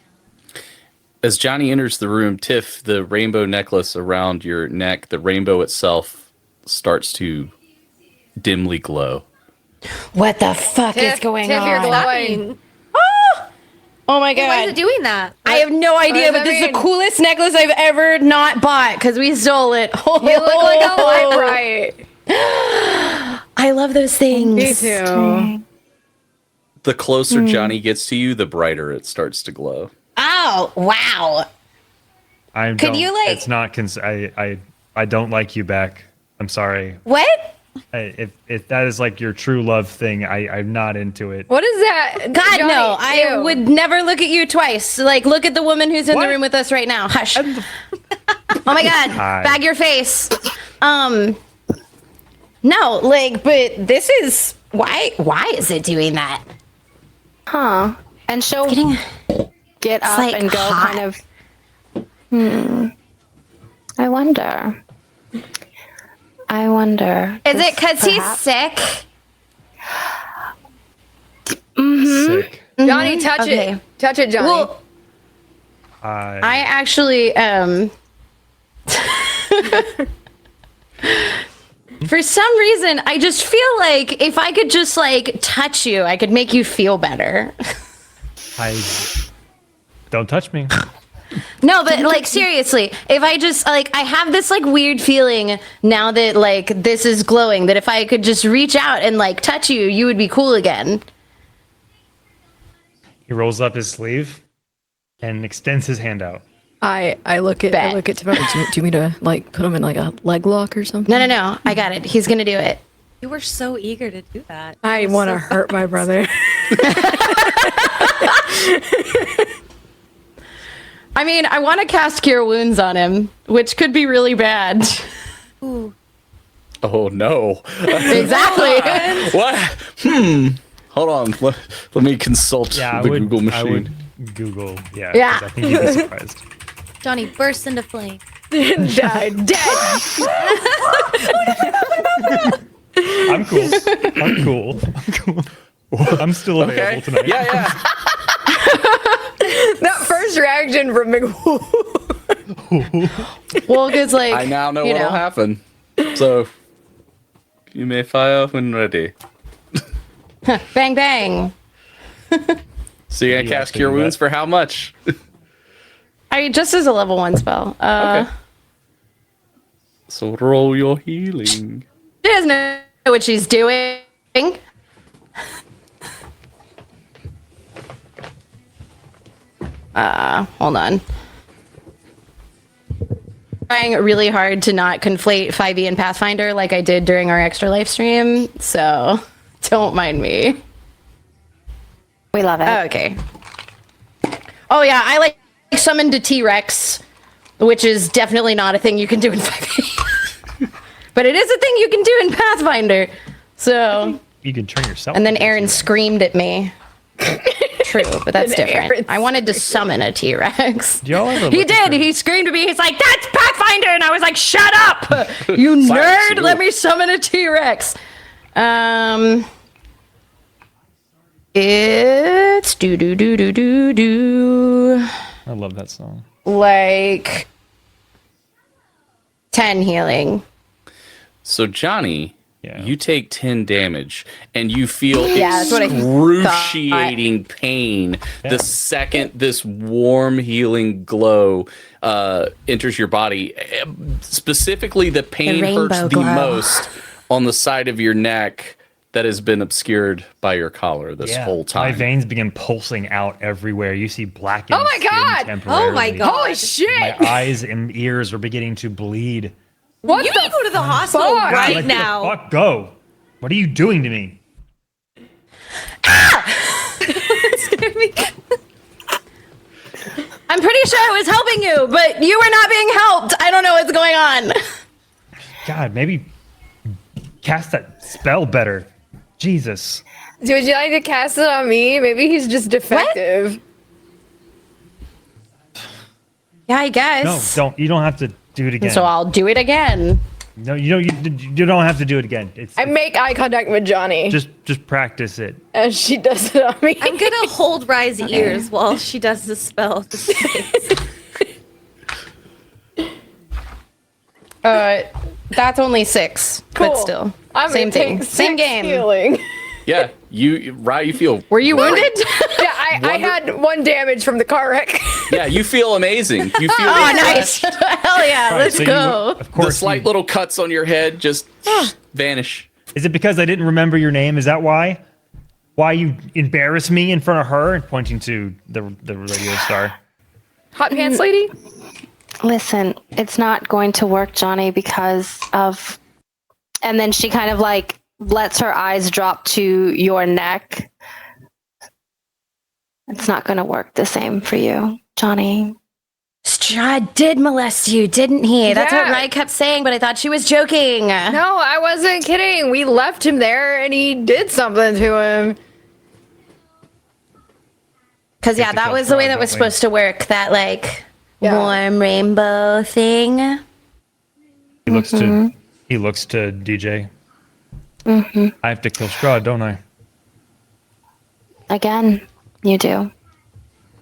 A: As Johnny enters the room, Tiff, the rainbow necklace around your neck, the rainbow itself starts to dimly glow.
D: What the fuck is going
B: Tiff, you're
D: on?
B: glowing.
D: Oh my
E: Why is
D: god.
E: it doing that?
D: I have no idea,
B: does
D: but
B: that
D: this is the
B: mean?
D: coolest necklace I've ever not bought because we stole it.
B: You look like a light bright.
D: I love those things.
B: Me too.
A: The closer Johnny gets to you, the brighter it starts to glow.
D: Oh, wow.
C: I
D: Could
C: don't,
D: you, like-
C: It's not. I don't like you back. I'm sorry.
D: What?
C: If that is like your true love thing, I'm not into it.
B: What is that?
D: God,
B: Johnny,
D: no. I
B: ew.
D: would never look at you twice. Like, look at the woman who's in
C: What?
D: the room with us right now. Hush. Oh my god.
C: Hi.
D: Bag your face. No, like, but this is why is it doing that?
F: Huh. And she'll
D: Getting
F: get up
D: like
F: and go
D: hot.
F: kind of, I wonder.
D: Is it because he's
F: perhaps-
D: sick?
C: Sick.
B: Johnny, touch
D: Okay.
B: it. Touch it, Johnny.
D: Well, I actually for some reason I just feel like if I could just like touch you, I could make you feel better.
C: Don't touch me.
D: No, but like seriously, if I just like I have this like weird feeling now that like this is glowing that if I could just reach out and like touch you, you would be cool again.
C: He rolls up his sleeve and extends his hand out.
B: I look at
D: Bet.
B: Tiffany. Do you mean to like put him in like a leg lock or something?
D: No, I got it. He's gonna do it.
E: You were so eager to do that.
B: I want to hurt my brother.
D: I mean, I want to cast Cure Wounds on him, which could be really bad.
E: Ooh.
A: Oh no.
D: Exactly.
A: What? Hold on. Let me consult the Google machine.
C: I would Google. Yeah.
D: Yeah.
C: 'Cause I think you'd be surprised.
E: Johnny bursts into flame.
B: Died dead.
C: I'm cool. I'm cool. I'm still available tonight.
A: Yeah.
B: That first reaction from McWoo.
D: Well, because like
A: I now know
D: you
A: what'll happen. So you may fire when ready.
D: Bang bang.
A: So you're gonna
C: You
A: cast
C: actually
A: Cure
C: do
A: Wounds
C: that?
A: for how much?
D: I just as a level 1 spell.
A: Okay. So roll your healing.
D: She doesn't know what she's doing. Hold on. Trying really hard to not conflate 5e and Pathfinder like I did during our extra live stream, so don't mind me.
F: We love it.
D: Okay. Oh yeah, I like summoned a T-Rex, which is definitely not a thing you can do in 5e. But it is a thing you can do in Pathfinder. So,
C: You can turn yourself.
D: and then
C: into
D: Aaron
C: a
D: screamed at me. True, but that's
B: And
D: different.
B: Aaron
D: I wanted to summon a T-Rex.
C: Do y'all ever
D: He
C: look at
D: did.
C: your-
D: He screamed at me. He's like, "That's Pathfinder," and I was like, "Shut up, you
A: Silence
D: nerd!
A: you.
D: Let me summon a T-Rex." It's do.
C: I love that song.
D: Like 10 healing.
A: So Johnny,
C: Yeah.
A: you take 10 damage and you feel
D: Yeah, that's what I
A: excruciating pain the second this warm healing glow enters your body. Specifically, the pain
D: The
A: hurts
D: rainbow
A: the
D: glow.
A: most on the side of your neck that has been obscured by your collar this whole time.
C: My veins begin pulsing out everywhere. You see blackened
B: Oh my
C: skin
B: God!
C: temporarily.
E: Oh my God.
B: Holy shit!
C: My eyes and ears are beginning to bleed.
B: What
E: You
B: the
E: need to go to the hospital
B: fuck?
E: right
C: Like,
E: now.
C: the fuck go. What are you doing to me?
D: I'm pretty sure I was helping you, but you were not being helped. I don't know what's going on.
C: God, maybe cast that spell better. Jesus.
B: Would you like to cast it on me? Maybe he's just defective.
D: Yeah, I
C: No,
D: guess.
C: don't. You don't have to do it again.
D: So I'll do it again.
C: No, you don't have to do it again.
B: I make eye contact with Johnny
C: just practice it.
B: as she does it on me.
E: I'm gonna hold Rye's ears while she does the spell.
D: That's only 6,
B: Cool.
D: but still.
B: I'm
D: Same
B: gonna
D: thing.
B: take
D: Same
B: 6
D: game.
B: Healing.
A: Yeah, you feel.
D: Were you wounded?
B: Yeah, I had 1 damage from the car wreck.
A: Yeah, you feel amazing. You feel.
D: Oh, nice. Hell yeah,
C: Right,
D: let's
C: so
D: go.
C: of
A: The
C: course.
A: slight little cuts on your head just vanish.
C: Is it because I didn't remember your name? Is that why? Why you embarrass me in front of her? Pointing to the radio star.
B: Hot pants lady?
F: Listen, it's not going to work, Johnny, because of. And then she kind of like lets her eyes drop to your neck. It's not going to work the same for you, Johnny.
D: Strahd did molest you, didn't he? That's what
B: Yeah.
D: Rye kept saying, but I thought she was joking.
B: No, I wasn't kidding. We left him there and he did something to him.
D: Because, yeah,
C: to
D: that
C: kill
D: was the way
C: Strahd,
D: that was
C: don't we?
D: supposed to work. That, like,
B: Yeah.
D: warm rainbow thing.
C: He looks to DJ. I have to kill Strahd, don't I?
F: Again, you do.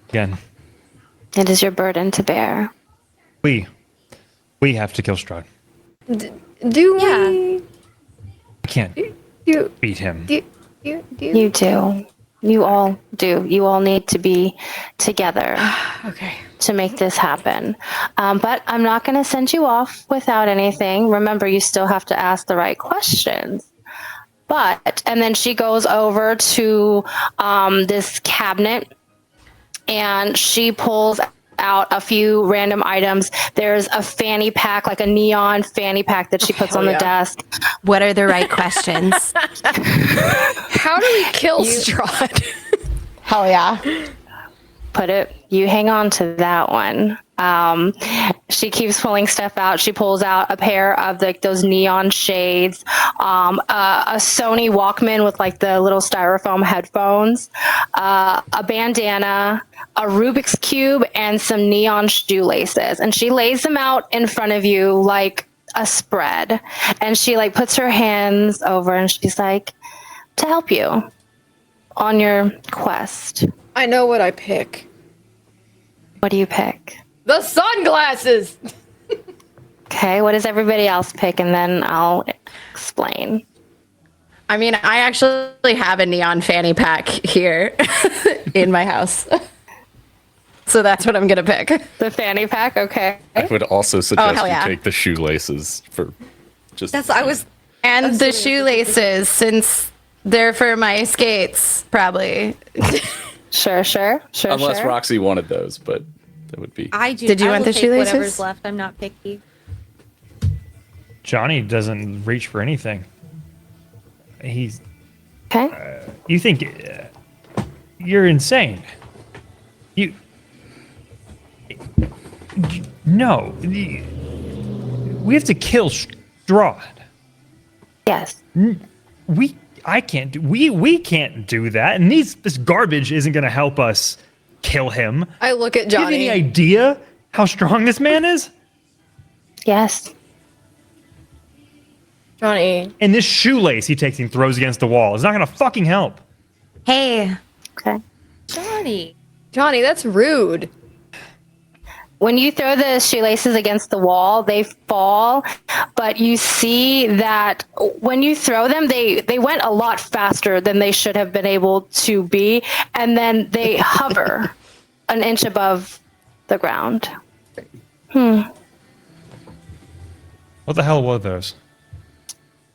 C: Again,
F: It is your burden to bear.
C: we have to kill Strahd.
B: Do
E: Yeah.
B: we?
C: I can't
B: Do,
C: beat him.
B: do,
F: You do. You all do. You all need to be together
B: Okay.
F: to make this happen. But I'm not going to send you off without anything. Remember, you still have to ask the right questions. And then she goes over to this cabinet and she pulls out a few random items. There's a fanny pack, like a neon fanny pack that she puts on the
B: yeah.
F: desk.
D: What are the right questions?
B: How do we kill Strahd?
D: Hell yeah.
F: You hang on to that one. She keeps pulling stuff out. She pulls out a pair of those neon shades, a Sony Walkman with like the little styrofoam headphones, a bandana, a Rubik's Cube, and some neon shoelaces. And she lays them out in front of you like a spread. And she like puts her hands over and she's like, to help you on your quest.
B: I know what I pick.
F: What do you pick?
B: The sunglasses!
F: Okay, what does everybody else pick? And then I'll explain.
D: I mean, I actually have a neon fanny pack here in my house. So that's what I'm going to pick.
F: The fanny pack, okay.
A: I would also suggest
D: hell
A: you
D: yeah.
A: take the shoelaces for just.
D: And the shoelaces, since they're for my skates, probably.
F: Sure.
A: Unless Roxy wanted those, but that would be.
E: I do.
D: Did you
E: I
D: want
E: will
D: the
E: take whatever's
D: shoelaces?
E: left. I'm not picky.
C: Johnny doesn't reach for anything. He's.
F: Okay.
C: You think you're insane? You. No. We have to kill Strahd.
F: Yes.
C: I can't do. We can't do that. And this garbage isn't going to help us kill him.
B: I look at
C: Do you have
B: Johnny.
C: any idea how strong this man is?
F: Yes.
B: Johnny.
C: And this shoelace he takes and throws against the wall is not going to fucking help.
D: Hey,
F: Okay.
B: Johnny, that's rude.
F: When you throw the shoelaces against the wall, they fall, but you see that when you throw them, they went a lot faster than they should have been able to be, and then they hover an inch above the ground.
C: What the hell were those?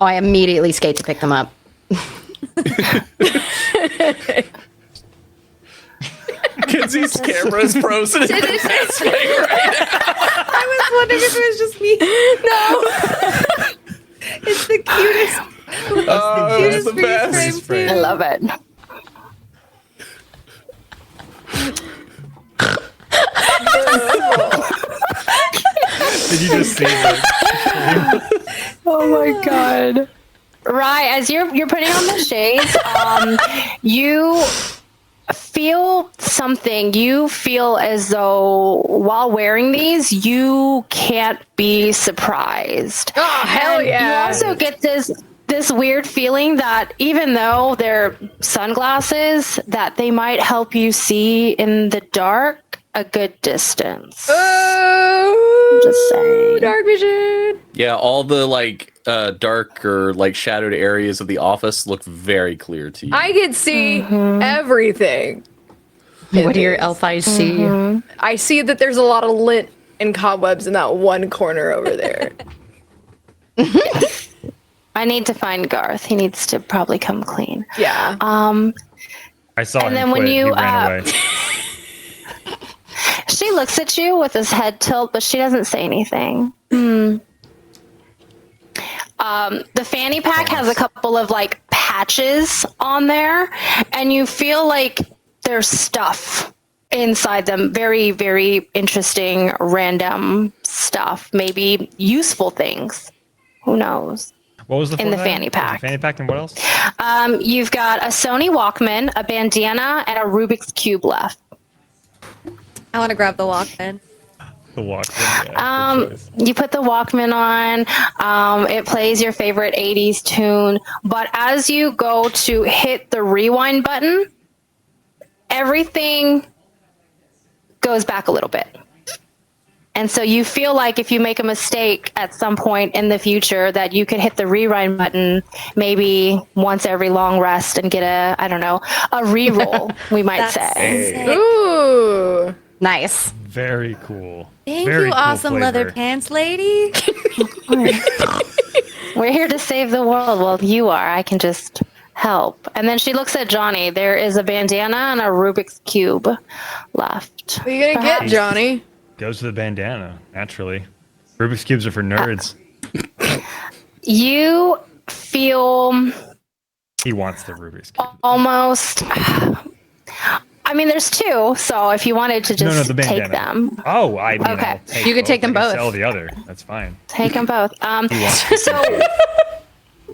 D: oh, I immediately skate to pick them up.
A: Kenzie's camera is frozen. It's right
E: I was wondering if it was just me. No. It's the cutest.
A: Oh, it was the
E: freeze
A: best.
E: frame,
F: I
E: too.
F: love it.
C: Did you just see that?
F: Oh my god. Right, as you're putting on the shades, you feel something. You feel as though while wearing these, you can't be surprised.
B: Oh, hell
F: And
B: yeah.
F: You also get this weird feeling that even though they're sunglasses, that they might help you see in the dark a good distance.
B: Oh,
F: Just saying.
B: dark vision.
A: Yeah, all the like dark or like shadowed areas of the office look very clear to you.
B: I can see everything.
D: What do your elf eyes see?
B: I see that there's a lot of lint and cobwebs in that one corner over there.
F: I need to find Garth. He needs to probably come clean.
B: Yeah.
C: I saw
F: And
C: him
F: then when
C: quit.
F: you,
C: He ran away.
F: She looks at you with his head tilt, but she doesn't say anything. The fanny pack has a couple of like patches on there, and you feel like there's stuff inside them. Very, very interesting, random stuff. Maybe useful things. Who knows?
C: What was the
F: in the
C: fourth
F: fanny
C: item?
F: pack.
C: Fanny pack and what else?
F: You've got a Sony Walkman, a bandana, and a Rubik's Cube left.
E: I want to grab the Walkman.
C: The Walkman. Yeah, good choice.
F: You put the Walkman on, it plays your favorite 80s tune, but as you go to hit the rewind button, everything goes back a little bit. And so you feel like if you make a mistake at some point in the future that you could hit the rewind button maybe once every long rest and get a re-roll, we might
E: That's
F: say.
E: sick.
B: Ooh.
D: Nice.
C: Very cool.
E: Thank
C: Very
E: you,
C: cool
E: awesome leather
C: flavor.
E: pants lady.
F: We're here to save the world. Well, you are. I can just help. And then she looks at Johnny. There is a bandana and a Rubik's Cube left.
B: What are you gonna
F: Perhaps.
B: get, Johnny?
C: Goes to the bandana, naturally. Rubik's Cubes are for nerds.
F: You feel
C: He wants the Rubik's Cube.
F: almost. I mean, there's two, so if you wanted to
C: No,
F: just
C: the bandana.
F: take them,
C: Oh, I mean,
F: Okay.
C: I'll take
D: You could take them
C: I can
D: both.
C: Sell the other. That's fine.
F: take them both.
C: He wants
F: So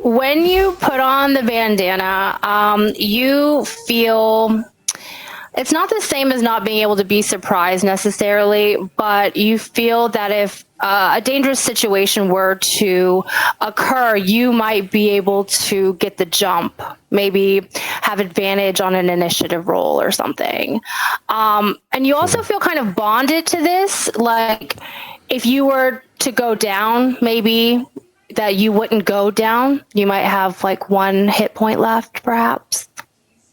F: when you put on the bandana, you feel it's not the same as not being able to be surprised necessarily, but you feel that if a dangerous situation were to occur, you might be able to get the jump, maybe have advantage on an initiative roll or something. And you also feel kind of bonded to this, like if you were to go down, maybe that you wouldn't go down. You might have like one hit point left, perhaps.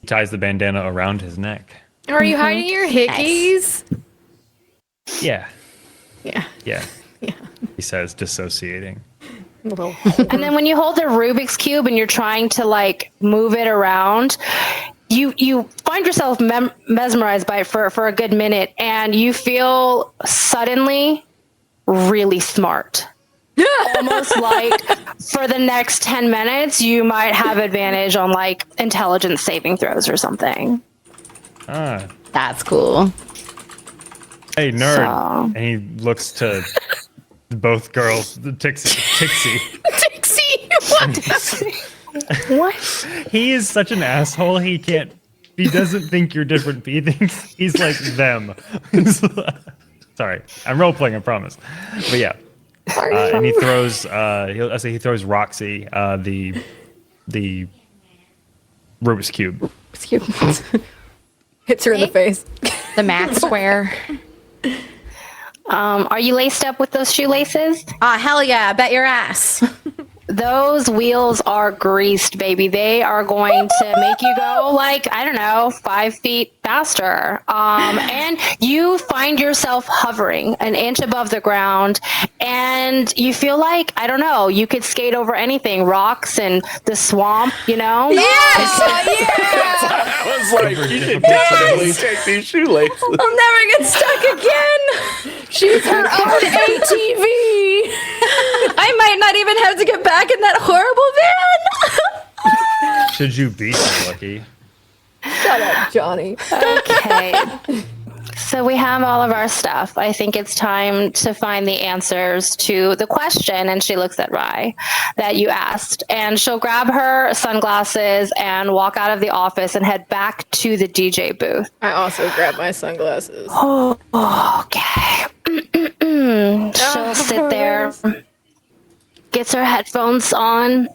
C: He ties the bandana around his neck.
B: Are you hiding your hickeys?
C: Yeah.
B: Yeah.
C: Yeah. He says, dissociating.
B: Little.
F: And then when you hold the Rubik's Cube and you're trying to like move it around, you find yourself mesmerized by it for a good minute, and you feel suddenly really smart. Almost like for the next 10 minutes, you might have advantage on like intelligence saving throws or something.
C: Ah.
D: That's cool.
C: Hey, nerd.
F: So-
C: And he looks to both girls, the Tixie.
B: Dixie! What?
F: What?
C: He is such an asshole. He doesn't think you're different. He thinks he's like them. Sorry, I'm role playing. I promise. But yeah, and he throws. He throws Roxy the Rubik's cube.
B: Hits her in the face.
D: The math square.
F: Are you laced up with those shoelaces?
D: Ah, hell yeah. Bet your ass.
F: those wheels are greased, baby. They are going to make you go like, I don't know, 5 feet faster. And you find yourself hovering an inch above the ground, and you feel like, I don't know, you could skate over anything, rocks and the swamp, you know?
B: Yes!
A: I was like, you should definitely take these shoelaces.
D: I'll never get stuck again.
B: She's her own ATV.
D: I might not even have to get back in that horrible van.
C: Should you be so lucky?
B: Shut up, Johnny.
F: Okay. So we have all of our stuff. I think it's time to find the answers to the question. And she looks at Rye that you asked. And she'll grab her sunglasses and walk out of the office and head back to the DJ booth.
B: I also grabbed my sunglasses.
F: Oh, okay. She'll sit there, gets her headphones on,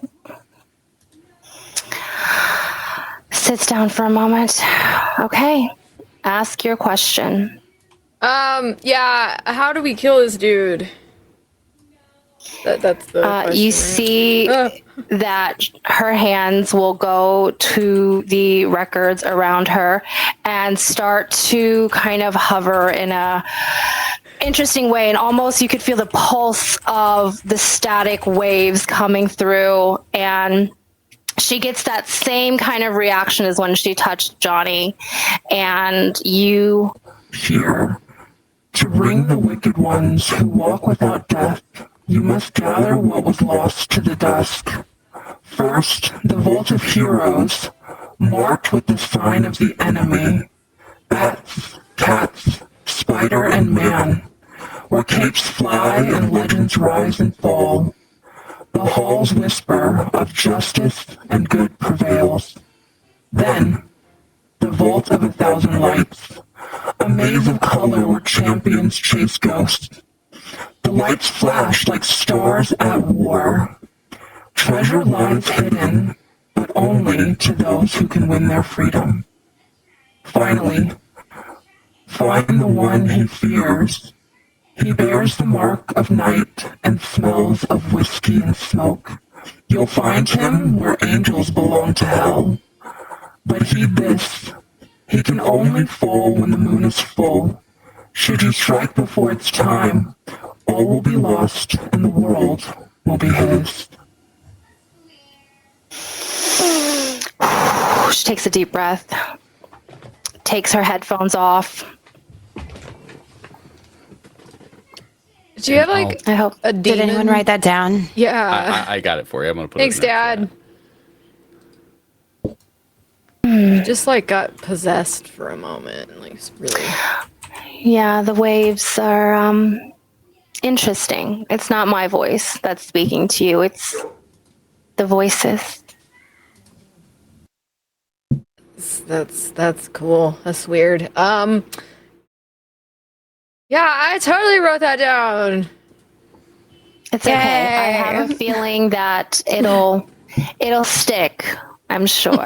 F: sits down for a moment. Okay. Ask your question.
B: Yeah, how do we kill this dude? That's the question,
F: you
B: right?
F: see that her hands will go to the records around her and start to kind of hover in a interesting way, and almost you could feel the pulse of the static waves coming through, and she gets that same kind of reaction as when she touched Johnny, and you...
G: Here, to bring the wicked ones who walk without death, you must gather what was lost to the dusk. First, the Vault of Heroes, marked with the sign of the enemy. Bats, cats, spider, and man, where capes fly and legends rise and fall. The halls whisper of justice and good prevails. Then, the Vault of 1,000 Lights, a maze of color where champions chase ghosts. The lights flash like stars at war. Treasure lies hidden, but only to those who can win their freedom. Finally, find the one he fears. He bears the mark of night and smells of whiskey and smoke. You'll find him where angels belong to hell. But heed this, he can only fall when the moon is full. Should you strike before it's time, all will be lost and the world will be his.
F: She takes a deep breath, takes her headphones off.
B: Do you have like
F: I hope.
B: a
D: Did
B: demon?
D: anyone write that down?
B: Yeah.
A: I got it for you. I'm gonna put
B: Thanks,
A: it in there.
B: Dad. Just like got possessed for a moment. Like it's really.
F: Yeah, the waves are interesting. It's not my voice that's speaking to you. It's the voices.
B: That's cool. That's weird. Yeah, I totally wrote that down.
F: It's okay. I have a feeling that it'll stick. I'm sure.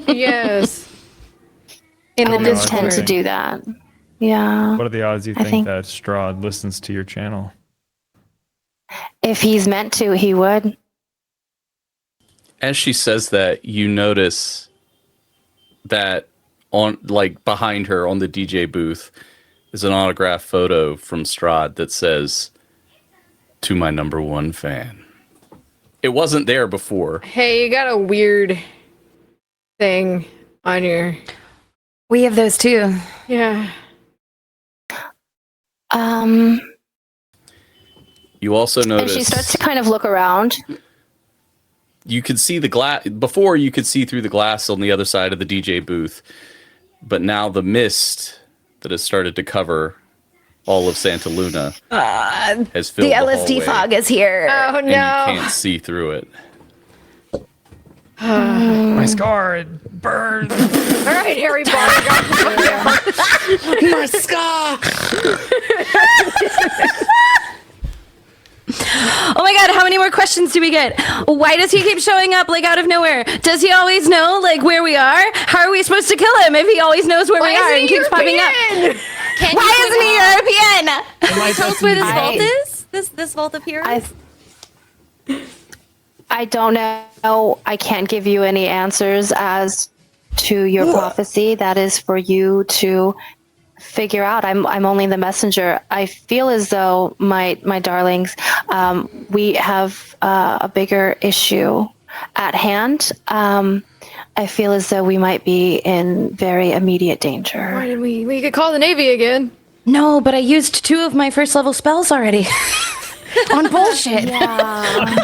B: Yes. In the
C: I know,
F: Just tend to
B: Discord.
F: do that. Yeah.
C: What are the odds you
F: I
C: think
F: think-
C: that Strahd listens to your channel?
F: If he's meant to, he would.
A: As she says that, you notice that on like behind her on the DJ booth is an autographed photo from Strahd that says, "To my #1 fan." It wasn't there before.
B: Hey, you got a weird thing on your.
D: We have those too.
B: Yeah.
A: You also
F: And
A: notice
F: she starts to kind of look around.
A: you could see the glass before. You could see through the glass on the other side of the DJ booth, but now the mist that has started to cover all of Santa Luna has filled
D: The LSD
A: hallway,
D: fog is here.
B: Oh
A: and you
B: no.
A: can't see through it.
C: My scar, it burns.
B: All right, Harry Potter.
A: My scar.
D: Oh my god, how many more questions do we get? Why does he keep showing up like out of nowhere? Does he always know like where we are? How are we supposed to kill him if he always knows where we are and keeps popping up?
E: Can
D: Why
E: you
D: isn't he European?
E: tell us where this
F: I-
E: vault is? This vault of heroes?
F: I don't know. I can't give you any answers as to your prophecy. That is for you to figure out. I'm only the messenger. I feel as though my darlings, we have a bigger issue at hand. I feel as though we might be in very immediate danger.
B: Why did we could call the Navy again?
D: No, but I used 2 of my first level spells already. On bullshit.
F: Yeah.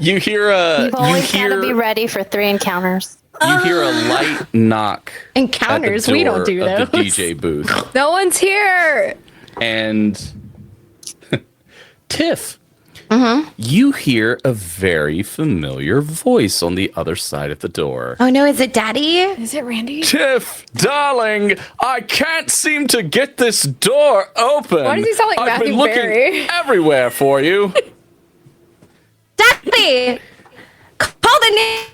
A: You hear a
F: You've always got to be ready for 3 encounters.
A: you hear a light knock.
D: Encounters,
A: at the
D: we
A: door
D: don't do
A: of the
D: those.
A: DJ booth.
B: No one's here.
A: And Tiff,
D: Mm-hmm.
A: you hear a very familiar voice on the other side of the door.
D: Oh no, is it Daddy?
B: Is it Randy?
A: Tiff, darling, I can't seem to get this door open.
B: Why does he sound like
A: I've
B: Matthew
A: been looking
B: Perry?
A: everywhere for you.
D: Daddy! Call the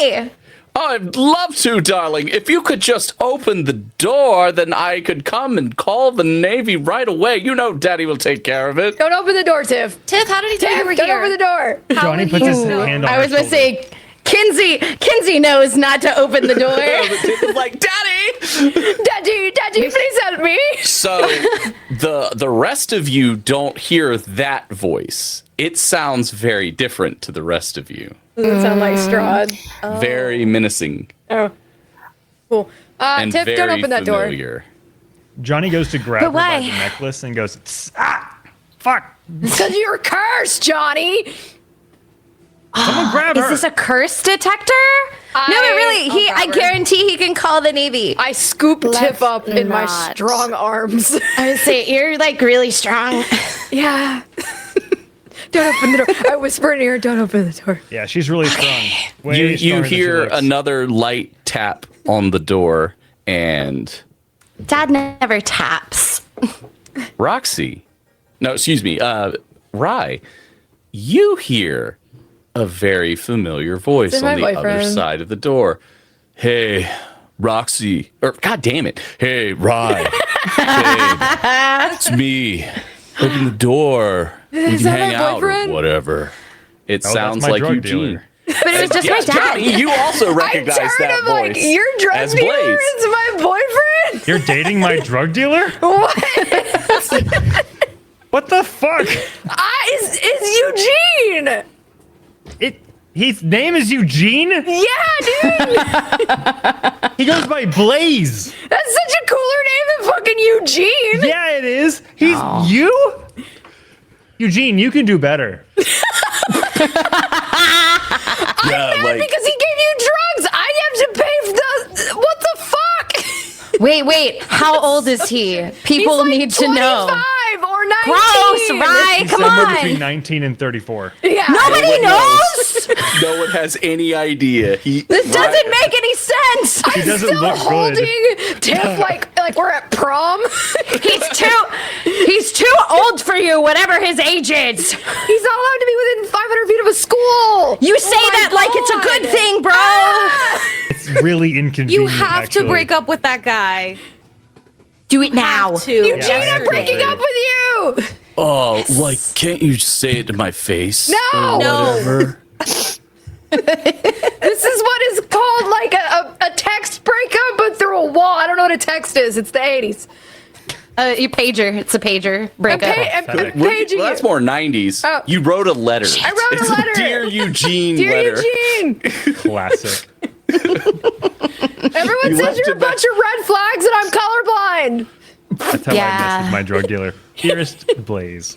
D: Navy!
A: I'd love to, darling. If you could just open the door, then I could come and call the Navy right away. You know Daddy will take care of it.
B: Don't open the door, Tiff.
E: Tiff, how did he take over
B: Don't
E: here?
B: open the door.
C: Johnny puts his hand on
D: I
C: her
D: was going to
C: shoulder.
D: say, Kinsey knows not to open the door.
A: Tiff is like, Daddy!
B: Daddy, please help me.
A: So the rest of you don't hear that voice. It sounds very different to the rest of you.
B: Doesn't sound like Strahd.
A: Very menacing
B: Oh, cool.
A: and
B: Tiff,
A: very
B: don't open that door.
A: familiar.
C: Johnny goes to grab
D: But
C: her by
D: why?
C: the necklace and goes, fuck.
B: Because you're cursed, Johnny.
C: Someone grab
D: Is
C: her.
D: this a curse detector? No, but really, I
B: grab her.
D: guarantee he can call the Navy.
B: I scoop Tiff up in my
F: not.
B: strong arms.
D: I would say, you're like really strong.
B: Yeah. Don't open the door. I whisper in her ear, don't open the door.
C: Yeah, she's really strong. Way
A: You
C: stronger than she
A: hear
C: looks.
A: another light tap on the door, and
D: Dad never taps.
A: Roxy, no, excuse me, Rye, you hear a very familiar voice
B: It's
A: on
B: my
A: the other
B: boyfriend.
A: side of the door. Hey, Roxy, or God damn it. Hey, Rye. Hey, it's me. Open the door. We can
B: that
A: hang
B: my
A: out or
B: boyfriend?
A: whatever. It
C: that's
A: sounds
C: my
A: like
C: drug
A: Eugene.
C: dealer.
D: But it was just my
A: Yes,
D: dad.
A: Johnny, you also
B: I
A: recognize
B: turned
A: that
B: him
A: voice
B: like, your drug
A: as
B: dealer
A: Blaze.
B: is my boyfriend?
C: You're dating my drug dealer?
B: What?
C: What the fuck?
B: It's Eugene.
C: His name is Eugene?
B: Yeah, dude.
C: He goes by Blaze.
B: That's such a cooler name than fucking Eugene.
C: Yeah, it is. He's you? Eugene, you can do better.
A: Yeah, like
B: Because he gave you drugs. I have to pay for the. What the fuck?
D: Wait, how old is he? People
B: He's like
D: need to know.
B: 25 or 19.
D: Gross, right?
C: He's
D: Come
C: somewhere between
D: on.
C: 19 and 34.
B: Yeah.
D: Nobody
A: one
D: knows.
A: no one has any idea.
D: This doesn't make any sense.
C: He doesn't
B: Still
C: look
B: holding
C: good.
B: Tiff like we're at prom.
D: He's too old for you, whatever his age is.
B: He's not allowed to be within 500 feet of a school.
D: You say
B: Oh my
D: that like it's a good
B: God.
D: thing, bro.
C: It's really inconvenient.
E: You have
C: actually.
E: to break up with that guy.
D: Do it now.
E: Have to.
B: Eugene,
C: Yeah, I
B: I'm
C: have to
B: breaking
C: agree.
B: up with you.
A: Oh, like can't you say it to my face?
B: No.
A: Or
E: No.
A: whatever?
B: This is what is called like a text breakup, but through a wall. I don't know what a text is. It's the 80s.
D: Your pager. It's a pager. Break up.
B: I'm
C: pathetic.
B: paging
A: Well, that's
B: you.
A: more 90s.
B: Oh.
A: You wrote a letter.
B: I wrote a
A: It's
B: letter.
A: Dear Eugene
B: Dear
A: letter.
B: Eugene,
C: Classic.
B: everyone
A: You
B: says
A: left
B: you're a
A: it back-
B: bunch of red flags and I'm colorblind.
C: That's how I mess with my drug dealer. Dearest Blaze,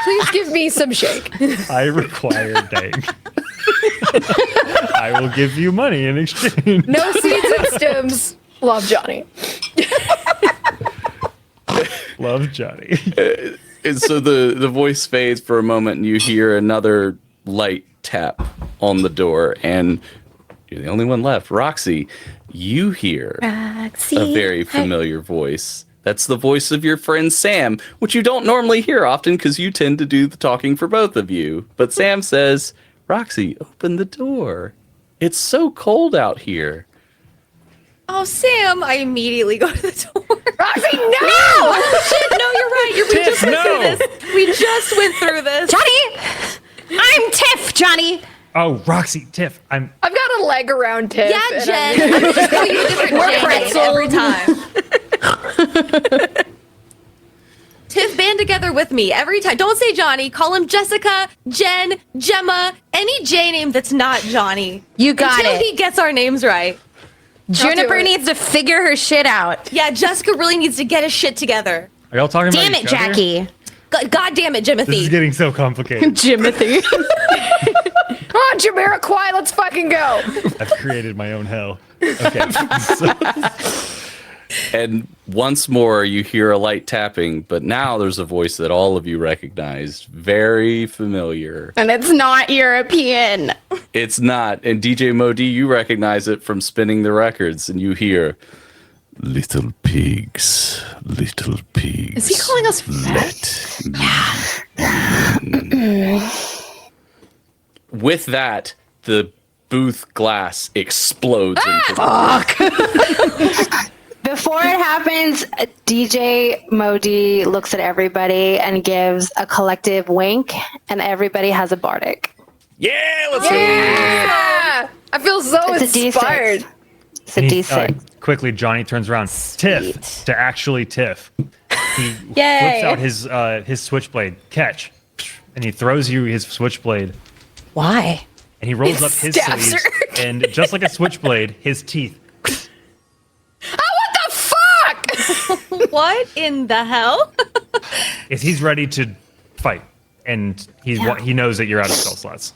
B: Please give me some shake.
C: I require dank. I will give you money in exchange.
B: No seeds and stems. Love, Johnny.
C: Love, Johnny.
A: And so the voice fades for a moment, and you hear another light tap on the door, and you're the only one left. Roxy, you hear a very familiar voice. That's the voice of your friend Sam, which you don't normally hear often because you tend to do the talking for both of you. But Sam says, Roxy, open the door. It's so cold out here.
E: Oh, Sam! I immediately go to the door.
B: Roxy, no!
E: Oh, shit! No, you're right. We just went through
C: no.
E: this. We just went through this.
D: Johnny! I'm Tiff, Johnny!
C: Oh, Roxy, Tiff,
B: I've got a leg around Tiff.
E: Yeah,
B: and
E: Jen. I'm just calling you a different Jen every time. Tiff, band together with me every time. Don't say Johnny. Call him Jessica, Jen, Gemma, any J name that's not Johnny.
D: You got
E: Until
D: it.
E: he gets our names right.
D: Juniper
B: it.
D: needs to figure her shit out.
E: Yeah, Jessica really needs to get his shit together.
C: Are y'all talking
D: Damn
C: about
D: it,
C: each other?
D: Jackie.
E: God damn it,
C: This is
E: Jimothy.
C: getting so complicated.
D: Jimothy.
B: Come on, Jamiroquai, let's fucking go.
C: I've created my own hell. Okay. So,
A: And once more, you hear a light tapping, but now there's a voice that all of you recognize. Very familiar.
D: And it's not European.
A: It's not. And DJ Modi, you recognize it from spinning the records, and you hear, "Little pigs, little pigs."
D: Is he calling us fat?
A: With that, the booth glass explodes.
F: Before it happens, DJ Modi looks at everybody and gives a collective wink, and everybody has a bardic.
A: Yeah, let's go.
B: Yeah! I feel so
F: It's a
B: inspired.
F: D6. It's a
C: and he,
F: D6.
C: quickly, Johnny turns around. Tiff to actually Tiff. He
D: Yay.
C: flips out his switchblade. Catch. And he throws you his switchblade.
D: Why?
C: And he rolls
B: It
C: up his
B: stabs
C: sleeves.
B: her.
C: And just like a switchblade, his teeth.
B: What the fuck?
E: What in the hell?
C: Is he's ready to fight. And he knows that you're out of spell slots.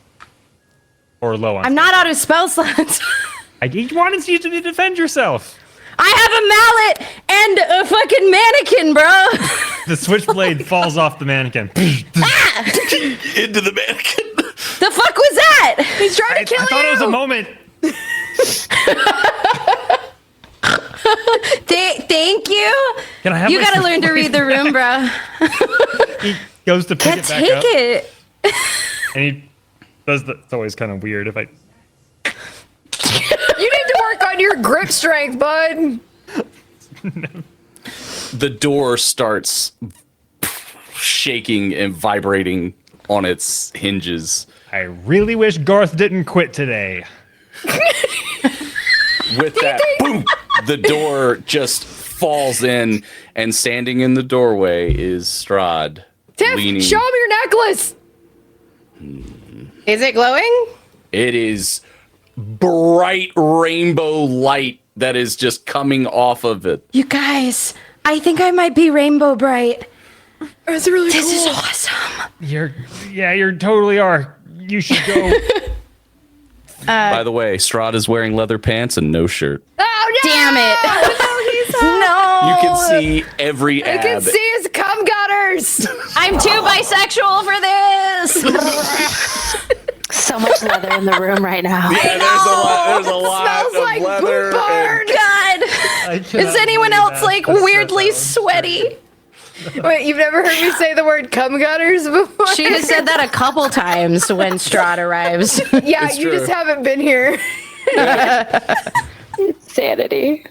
C: Or low on.
D: I'm not out of spell slots.
C: He wanted you to defend yourself.
D: I have a mallet and a fucking mannequin, bro.
C: The switchblade falls off the mannequin.
A: Into the mannequin.
D: The fuck was that?
B: He's trying to kill
C: I thought
B: you.
C: it was a moment.
D: Thank you.
C: Can I have
D: You
C: my
D: gotta learn to read the room, bro.
C: He goes to pick
D: Can't
C: it back
D: take
C: up.
D: it.
C: And he does the. It's always kind of weird if I.
B: You need to work on your grip strength, bud.
A: The door starts shaking and vibrating on its hinges.
C: I really wish Garth didn't quit today.
A: With that, boom, the door just falls in, and standing in the doorway is Strahd.
B: Tiff,
A: leaning.
B: show him your necklace.
D: Is it glowing?
A: It is bright rainbow light that is just coming off of it.
D: You guys, I think I might be rainbow bright.
B: That's really
D: This
B: cool.
D: is awesome.
C: You totally are. You should go.
A: By the way, Strahd is wearing leather pants and no shirt.
B: Oh no!
D: Damn it. No.
A: You can see every
B: I can
A: ab.
B: see his cum gutters.
D: I'm too bisexual for this.
F: So much leather in the room right now.
A: Yeah, there's a lot
B: Smells
A: of
B: like
A: leather.
B: poop barn.
D: God. Is anyone else like weirdly sweaty?
B: Wait, you've never heard me say the word cum gutters before?
D: She has said that a couple times when Strahd arrives.
B: Yeah,
A: It's
B: you
A: true.
B: just haven't been here.
F: Sanity.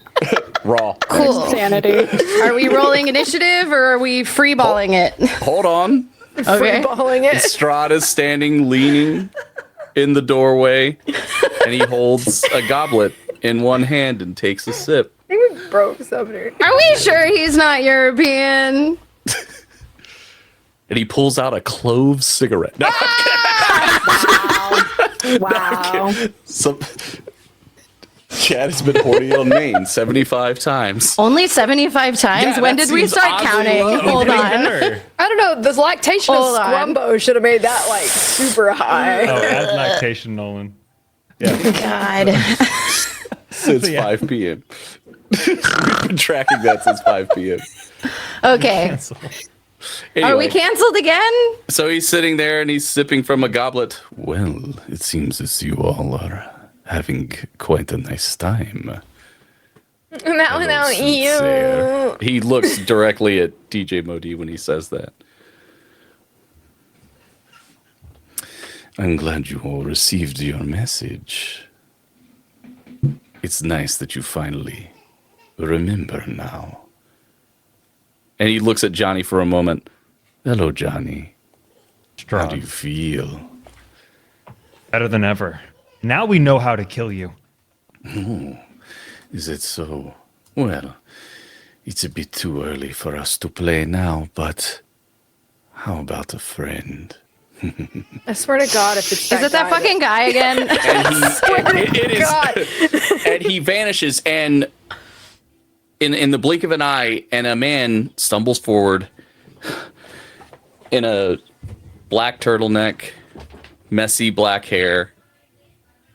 A: Raw.
D: Cool.
F: Sanity.
D: Are we rolling initiative or are we freeballing it?
A: Hold on.
D: Okay.
B: Freeballing it.
A: Strahd is standing, leaning in the doorway, and he holds a goblet in one hand and takes a sip.
B: I think we broke Sumner.
D: Are we sure he's not European?
A: And he pulls out a clove cigarette. No,
F: Wow.
A: some, Chad has been horny on Maine 75 times.
D: Only 75 times?
A: Yeah,
D: when
A: that
D: did we
A: seems
D: start
A: oddly
D: counting?
A: low.
D: Hold on.
B: I don't know. This lactation
D: Hold
B: of
D: on.
B: Scrumbo should have made that like super high.
C: Oh, add lactation, Nolan. Yeah.
D: God.
A: Since 5 p.m. We've been tracking that since 5 p.m.
D: Okay. Are we
A: Anyway,
D: canceled again?
A: so he's sitting there and he's sipping from a goblet. Well, it seems as you all are having quite a nice time.
B: Now without
A: Sincere.
B: you.
A: He looks directly at DJ Modi when he says that. I'm glad you all received your message. It's nice that you finally remember now. And he looks at Johnny for a moment. Hello, Johnny. How do you
C: Strahd,
A: feel?
C: better than ever. Now we know how to kill you.
A: Is it so? Well, it's a bit too early for us to play now, but how about a friend?
B: I swear to God, if it's
D: Is it that
B: guy
D: fucking guy again?
A: And he vanishes, and in the blink of an eye, and a man stumbles forward in a black turtleneck, messy black hair.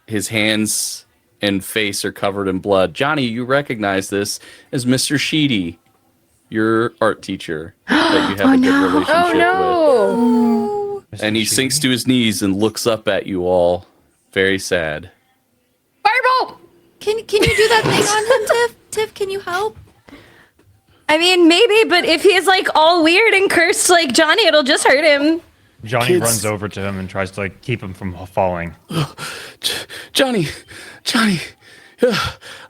A: His hands and face are covered in blood. Johnny, you recognize this as Mr. Sheedy, your art teacher that you have a good relationship
B: Oh no!
A: with. And he sinks to his knees and looks up at you all, very sad.
B: Fireball!
E: Can you do that thing on him, Tiff? Tiff, can you help?
D: I mean, maybe, but if he's like all weird and cursed like Johnny, it'll just hurt him.
C: Johnny
A: Kids.
C: runs over to him and tries to like keep him from falling.
A: Johnny,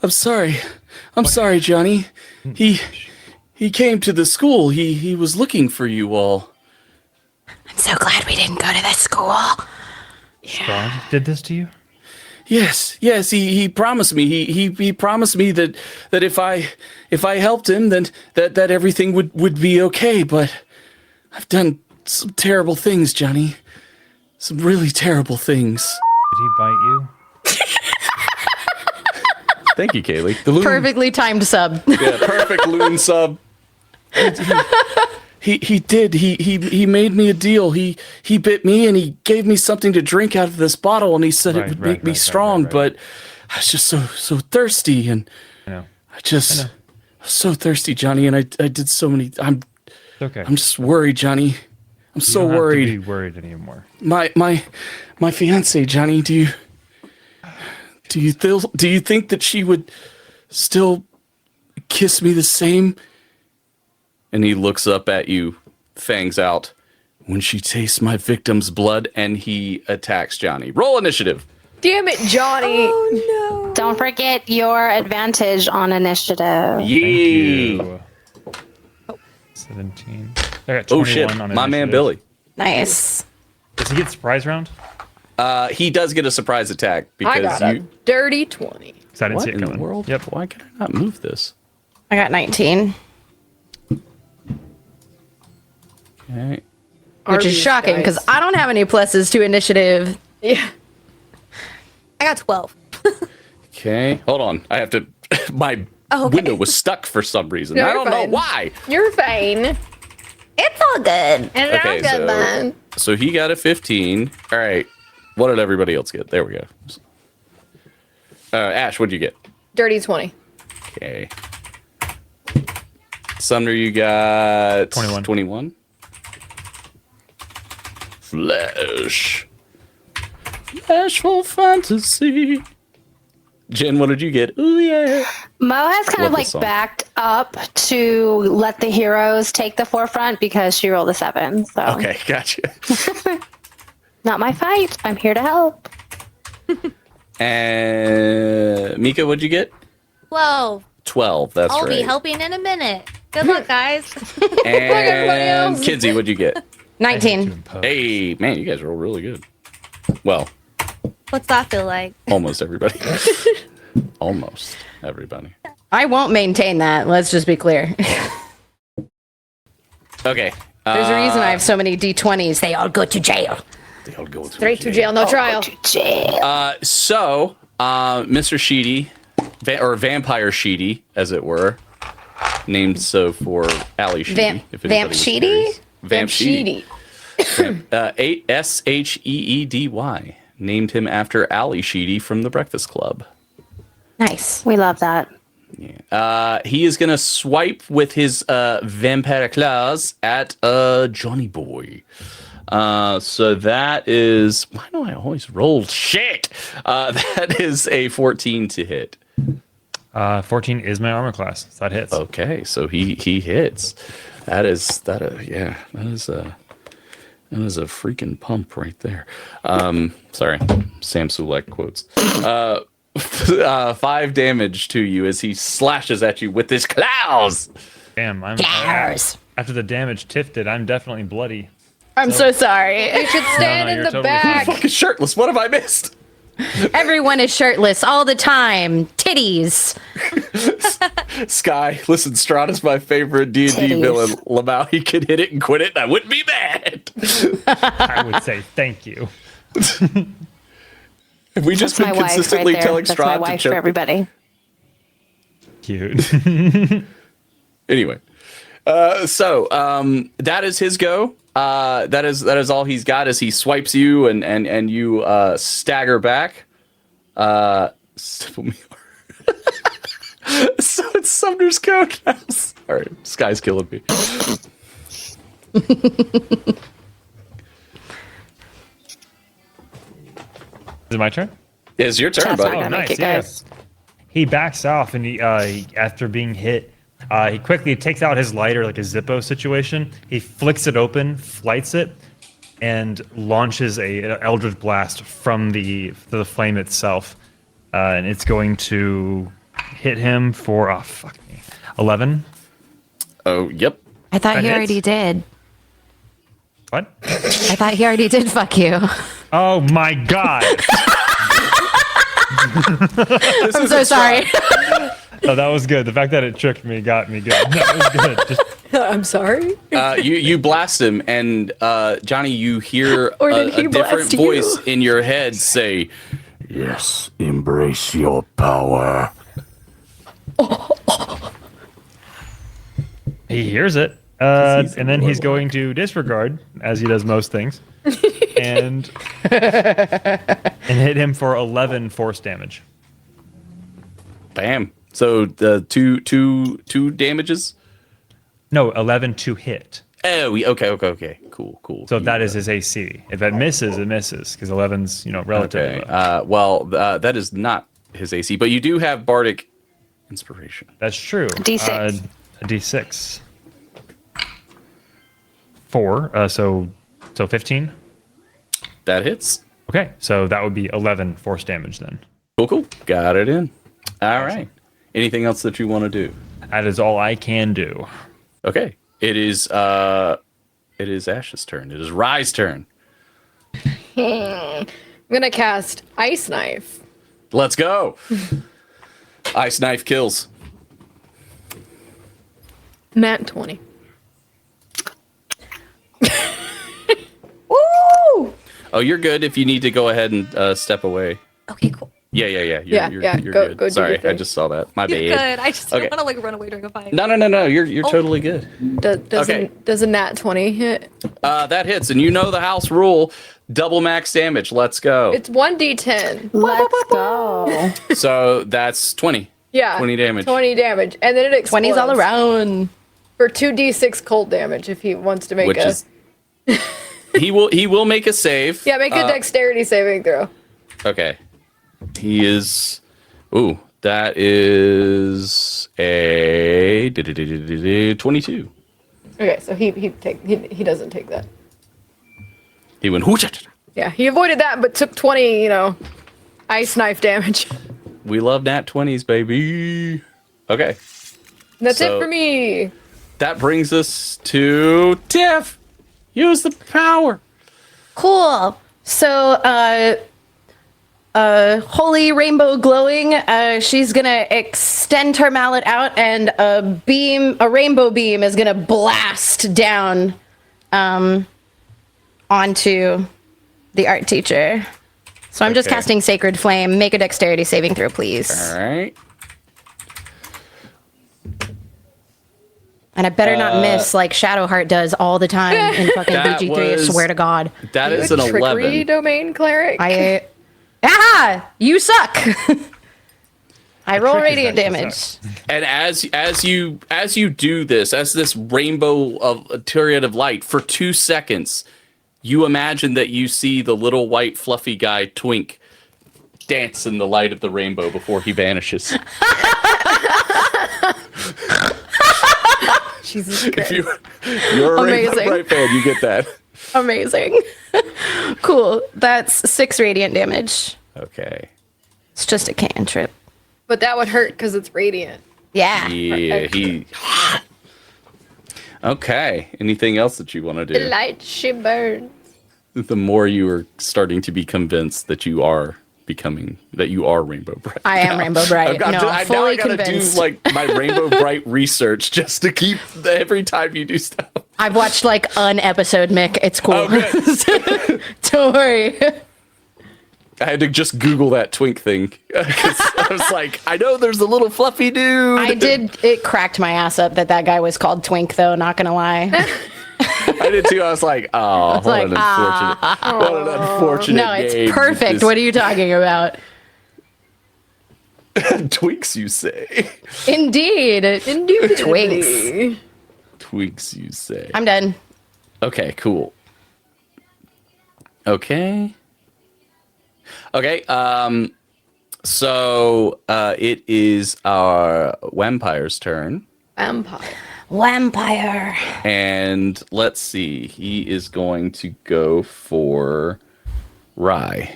A: I'm sorry, Johnny. He came to the school. He was looking for you all.
D: I'm so glad we didn't go to that school.
C: Strahd did this to you?
A: Yes. He promised me. He promised me that if I helped him, then that everything would be okay. But I've done some terrible things, Johnny. Some really terrible things.
C: Did he bite you?
A: Thank you, Kaylee. The loon,
D: Perfectly timed sub.
A: yeah, perfect loon sub. He did. He made me a deal. He bit me and he gave me something to drink out of this bottle, and he said it would make me strong. But I was just so thirsty, and
C: I know.
A: I was so thirsty, Johnny. And I did so many.
C: It's okay.
A: I'm just worried, Johnny. I'm so
C: you don't
A: worried.
C: Have to be worried anymore.
A: My fiance, Johnny. Do you think that she would still kiss me the same? And he looks up at you, fangs out, when she tastes my victim's blood, and he attacks Johnny. Roll initiative.
B: Damn it, Johnny!
E: Oh no.
F: Don't forget your advantage on initiative.
A: Yee.
C: Thank you. 17. I got 21
A: Oh shit,
C: on
A: my man
C: initiative.
A: Billy.
D: Nice.
C: Does he get surprise round?
A: He does get a surprise attack
B: I
A: because
B: got a dirty 20.
C: Because I didn't
A: What
C: see it
A: in
C: coming.
A: the world?
C: Yep.
A: Why can I not move this?
D: I got 19,
A: Okay.
D: which is
B: Arby's,
D: shocking
B: guys.
D: because I don't have any pluses to initiative.
B: Yeah.
E: I got 12.
A: Okay. Hold on. I have to. My
E: Okay.
A: window was stuck for some reason.
B: No,
A: I
B: you're
A: don't know
B: fine.
A: why.
B: You're fine.
D: It's all good.
B: And
A: Okay,
B: I'm good, man.
A: So he got a 15. All right. What did everybody else get? There we go. Ash, what'd you get?
B: Dirty 20.
A: Okay. Sumner, you got
C: 21.
A: 21. Flash. Flashful fantasy. Jen, what did you get? Ooh, yeah.
F: Mo has kind
A: Love
F: of
A: this song.
F: backed up to let the heroes take the forefront because she rolled a 7. So
A: Okay, gotcha.
F: not my fight. I'm here to help.
A: And Mika, what'd you get?
E: 12.
A: 12. That's
E: I'll
A: right.
E: be helping in a minute. Good luck, guys.
B: everybody
A: And
B: else.
A: Kinsey, what'd you get?
D: 19.
A: Hey, man, you guys roll really good. Well,
E: What's that feel like?
A: almost everybody. Almost everybody.
D: I won't maintain that. Let's just be clear.
A: Okay.
D: There's a reason I have so many D20s. They all go to jail.
A: They all go to
B: Straight to jail, no trial.
A: So, Mr. Sheedy, or Vampire Sheedy, as it were, named so for Allie Sheedy. if anybody
D: Vamp
A: was
D: Sheedy?
A: curious. Vamp Sheedy.
B: Sheedy.
A: Sheedy. Named him after Allie Sheedy from The Breakfast Club.
D: Nice.
F: We love that.
A: He is going to swipe with his vampire claws at Johnny Boy. So that is... Why do I always roll shit? That is a 14 to hit.
C: 14 is my armor class. So that hits.
A: Okay, so he hits. That is a freaking pump right there. Sorry, Sam Sulek quotes. 5 damage to you as he slashes at you with his claws.
C: Damn, I'm
D: Flowers.
C: after the damage Tiff did, I'm definitely bloody.
D: I'm so sorry.
B: You should stand
C: no,
B: in
C: you're
B: the
C: totally
B: back.
A: Fucking shirtless. What have I missed?
D: Everyone is shirtless all the time. Titties.
A: Sky, listen, Strahd is my favorite D&D
D: Titties.
A: villain. Lamau, he could hit it and quit it, and I wouldn't be mad.
C: I would say thank you.
A: Have we just
F: That's
A: been
F: my wife
A: consistently
F: right there.
A: telling
F: That's my
A: Strahd to
F: wife for
A: choke?
F: everybody.
C: Cute.
A: Anyway, so that is his go. That is all he's got. As he swipes you and you stagger back. So it's Sumner's go now. All right, Sky's killing me.
C: Is it my turn?
A: It's your turn,
F: That's
A: buddy.
F: right.
C: Oh,
F: Make
C: nice.
F: it, guys.
C: He backs off and he after being hit, he quickly takes out his lighter like a Zippo situation. He flicks it open, flights it, and launches an Eldritch Blast from the flame itself. And it's going to hit him for 11.
A: Oh, yep.
D: I thought
C: That
D: he
C: hits.
D: already did.
C: What?
D: I thought he already did fuck you.
C: Oh my god!
D: I'm so sorry.
C: Oh, that was good. The fact that it tricked me got me good. That was good. Just,
B: I'm sorry.
A: You blast him, and Johnny, you hear
B: Or
A: a
B: did he
A: different
B: blast you?
A: voice in your head say,
G: Yes, embrace your power.
C: he hears it, and then he's going to disregard, as he does most things, and hit him for 11 force damage.
A: "Bam!" So the two damages.
C: No, 11 to hit.
A: Oh, okay. Cool.
C: So that is his AC. If it misses, it misses because 11's relatively
A: Okay.
C: low.
A: Well, that is not his AC, but you do have bardic inspiration.
C: That's true.
F: D6.
C: A D6. 4. So 15.
A: That hits.
C: Okay, so that would be 11 force damage then.
A: Cool. Got it in. All right. Anything else that you want to do?
C: That is all I can do.
A: Okay. It is Ash's turn. It is Rye's turn.
B: I'm gonna cast Ice Knife.
A: Let's go. Ice knife kills.
B: Nat 20.
D: Woo!
A: Oh, you're good if you need to go ahead and step away.
E: Okay, cool.
A: Yeah. You're
B: Go
A: good.
B: do
A: Sorry,
B: your thing.
A: I just saw that. My
E: You're
A: bad.
E: good. I just
A: Okay.
E: don't want to run away during a fight.
A: No. You're totally good. Okay.
B: Does a Nat 20 hit?
A: That hits, and you know the house rule: double max damage. Let's go.
B: It's 1d10.
F: Let's go.
A: So that's 20.
B: Yeah.
A: 20 damage.
B: 20 damage. And then it explodes.
D: 20s all around.
B: For 2d6 cold damage if he wants to make
A: Which
B: a...
A: is he will make a save.
B: Yeah, make a dexterity saving throw.
A: Okay. He is. Ooh, that is a 22.
B: Okay, so he doesn't take that.
A: He went. "Hooch."
B: Yeah, he avoided that but took 20, ice knife damage.
A: We love nat 20s, baby. Okay.
B: That's
A: So-
B: it for me.
A: That brings us to Tiff. Use the power.
D: Cool. So, holy rainbow glowing, she's gonna extend her mallet out and a rainbow beam is gonna blast down onto the art teacher. So I'm just
A: Okay.
D: casting Sacred Flame. Make a dexterity saving throw, please.
A: All right.
D: And I better not miss like Shadowheart does all the time in fucking
A: That
D: BG3,
A: was-
D: I swear to God.
A: That
B: You
A: is
B: a
A: an
B: trickery
A: 11.
B: domain cleric.
D: You suck. I roll
C: trick is
D: radiant
C: that you
D: damage.
A: And as you do this, as this rainbow of a myriad of light for 2 seconds, you imagine that you see the little white fluffy guy Twink dance in the light of the rainbow before he vanishes.
B: Jesus
A: If
B: Christ.
A: you're a Rainbow
D: Amazing.
A: Bright fan, you get that.
D: Amazing. Cool. That's 6 radiant damage.
A: Okay.
D: It's just a cantrip.
B: But that would hurt because it's radiant.
D: Yeah.
A: Yeah, Okay. Anything else that you want to
B: The
A: do?
B: light she burns.
A: The more you are starting to be convinced that you are Rainbow Bright.
D: I am Rainbow Bright.
A: Now I
D: fully
A: gotta
D: convinced.
A: do like my Rainbow Bright research just to keep every time you do stuff.
D: I've watched like an episode, Mick. It's cool.
A: Oh, good.
D: Don't worry.
A: I had to just Google that twink thing because I was like, I know there's a little fluffy dude.
D: I did. It cracked my ass up that guy was called Twink, though. Not gonna lie.
A: I did too. I was like, oh, what an unfortunate
D: No, it's
A: game.
D: perfect. What are you talking about?
A: Twinks, you say?
D: Indeed. Twinks.
A: Twinks, you say?
D: I'm done.
A: Okay, cool. Okay. So it is our vampire's turn.
D: Vampire.
A: And let's see. He is going to go for Rye.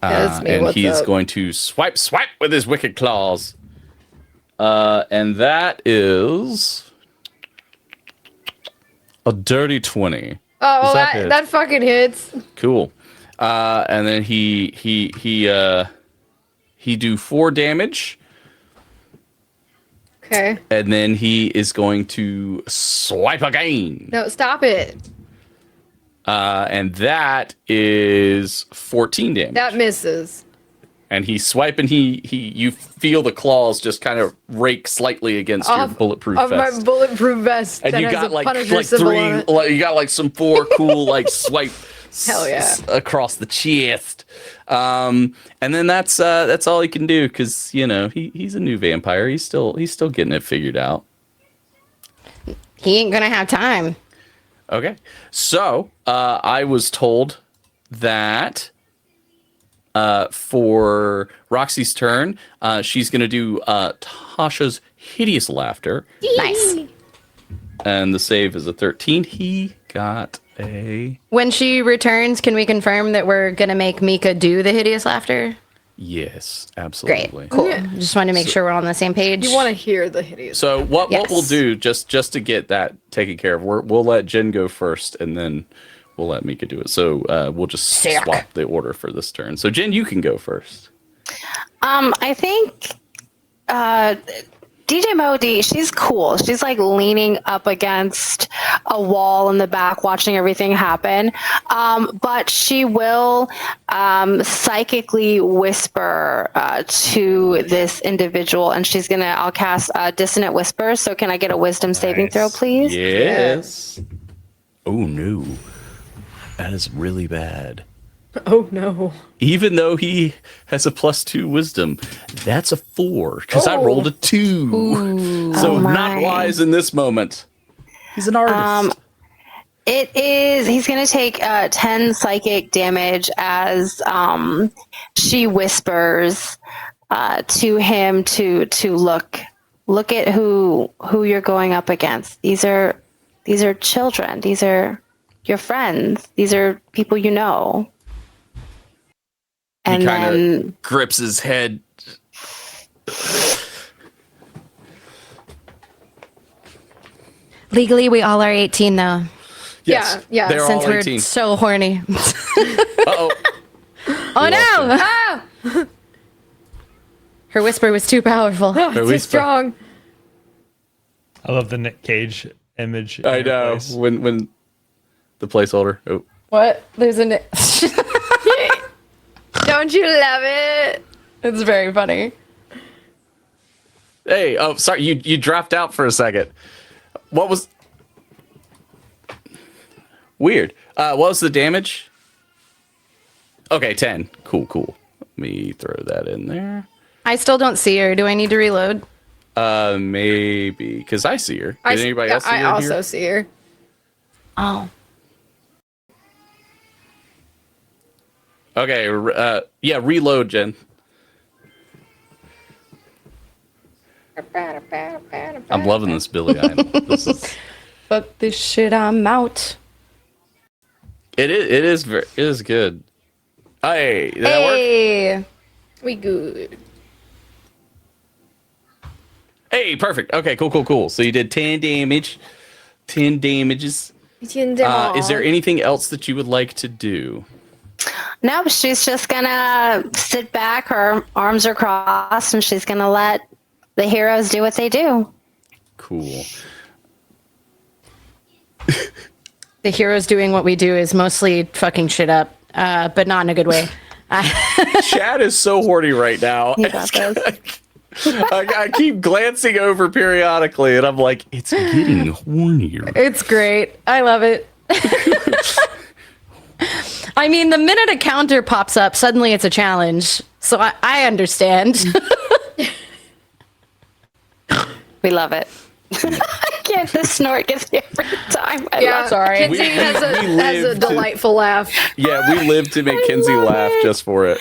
B: That's me,
A: And
B: what's
A: he is
B: up?
A: going to swipe with his wicked claws. And that is a dirty 20.
B: Oh,
A: Does
B: that,
A: hit?
B: that fucking hits.
A: Cool. And then he do 4 damage.
B: Okay.
A: And then he is going to swipe again.
B: No, stop it.
A: And that is 14 damage.
B: That misses.
A: And he's swiping. You feel the claws just kind of rake slightly against your bulletproof
B: Of
A: vest.
B: my bulletproof vest.
A: And
B: that
A: you
B: has
A: got
B: a
A: like
B: Punisher symbol on
A: 3,
B: it.
A: you got like some 4 cool like swipe
B: Hell yeah.
A: across the chest. And then that's all he can do because he's a new vampire. He's still getting it figured out.
D: He ain't gonna have time.
A: Okay, so I was told that for Roxy's turn, she's gonna do Tasha's hideous laughter,
D: Nice.
A: and the save is a 13. He got a
D: When she returns, can we confirm that we're gonna make Mika do the hideous laughter?
A: yes,
D: Great.
A: absolutely.
D: Cool. Just want to make sure we're on the same page.
B: You want to hear the hideous.
A: So what
D: Yes.
A: we'll do just to get that taken care of, we'll let Jen go first, and then we'll let Mika do it. So we'll just
D: Sick.
A: swap the order for this turn. So Jen, you can go first.
F: I think DJ Modi, she's cool. She's like leaning up against a wall in the back watching everything happen. But she will psychically whisper to this individual, and I'll cast Dissonant Whisper. So can I get a wisdom saving throw, please?
A: Yes. Oh no. That is really bad.
B: Oh no.
A: Even though he has a +2 wisdom, that's a 4 because I rolled a 2. So
F: Oh,
A: not
F: my.
A: wise in this moment. He's an artist.
F: He's going to take 10 psychic damage as she whispers to him to look at who you're going up against. These are children. These are your friends. These are people you know. And
A: he kind
F: then
A: of grips his head.
D: Legally, we all are 18 though.
A: Yes,
B: Yeah,
A: they're
D: Since
A: all
D: we're
A: 18.
D: so horny.
A: Uh-oh.
D: Oh no!
B: Ah!
D: Her whisper was too powerful.
B: Oh, it's so
A: whisper.
B: strong.
C: I love the Nick Cage image. in
A: I
C: your
A: know.
C: place.
A: When the placeholder. Oh.
D: What? There's a.
B: Don't you love it?
D: It's very funny.
A: Hey, oh, sorry, you dropped out for a second. What was weird? What was the damage? Okay, 10. Cool. Let me throw that in there.
D: I still don't see her. Do I need to reload?
A: Maybe because I see her. Did anybody else see
B: I
A: her
B: also
A: here?
B: see her.
D: Oh.
A: Okay, yeah, reload, Jen. I'm loving this Billy Idol. This is
D: Fuck this shit, I'm out.
A: it is good. Hey, did that work?
D: Hey!
B: We good.
A: Hey, perfect. Okay, cool. So you did 10 damage. 10 damages. Is there anything else that you would like to do?
F: Nope, she's just gonna sit back, her arms are crossed, and she's gonna let the heroes do what they do.
A: Cool.
D: The heroes doing what we do is mostly fucking shit up, but not in a good way.
A: Chad is so horny right now.
F: You got this.
A: I keep glancing over periodically, and I'm like, it's getting hornier.
D: It's great. I love it. I mean, the minute a counter pops up, suddenly it's a challenge. So I understand.
F: We love it. I can't. The snort gets me every time.
D: Sorry.
B: Kinsey has a delightful laugh.
A: Yeah, we live to make Kinsey laugh just for it.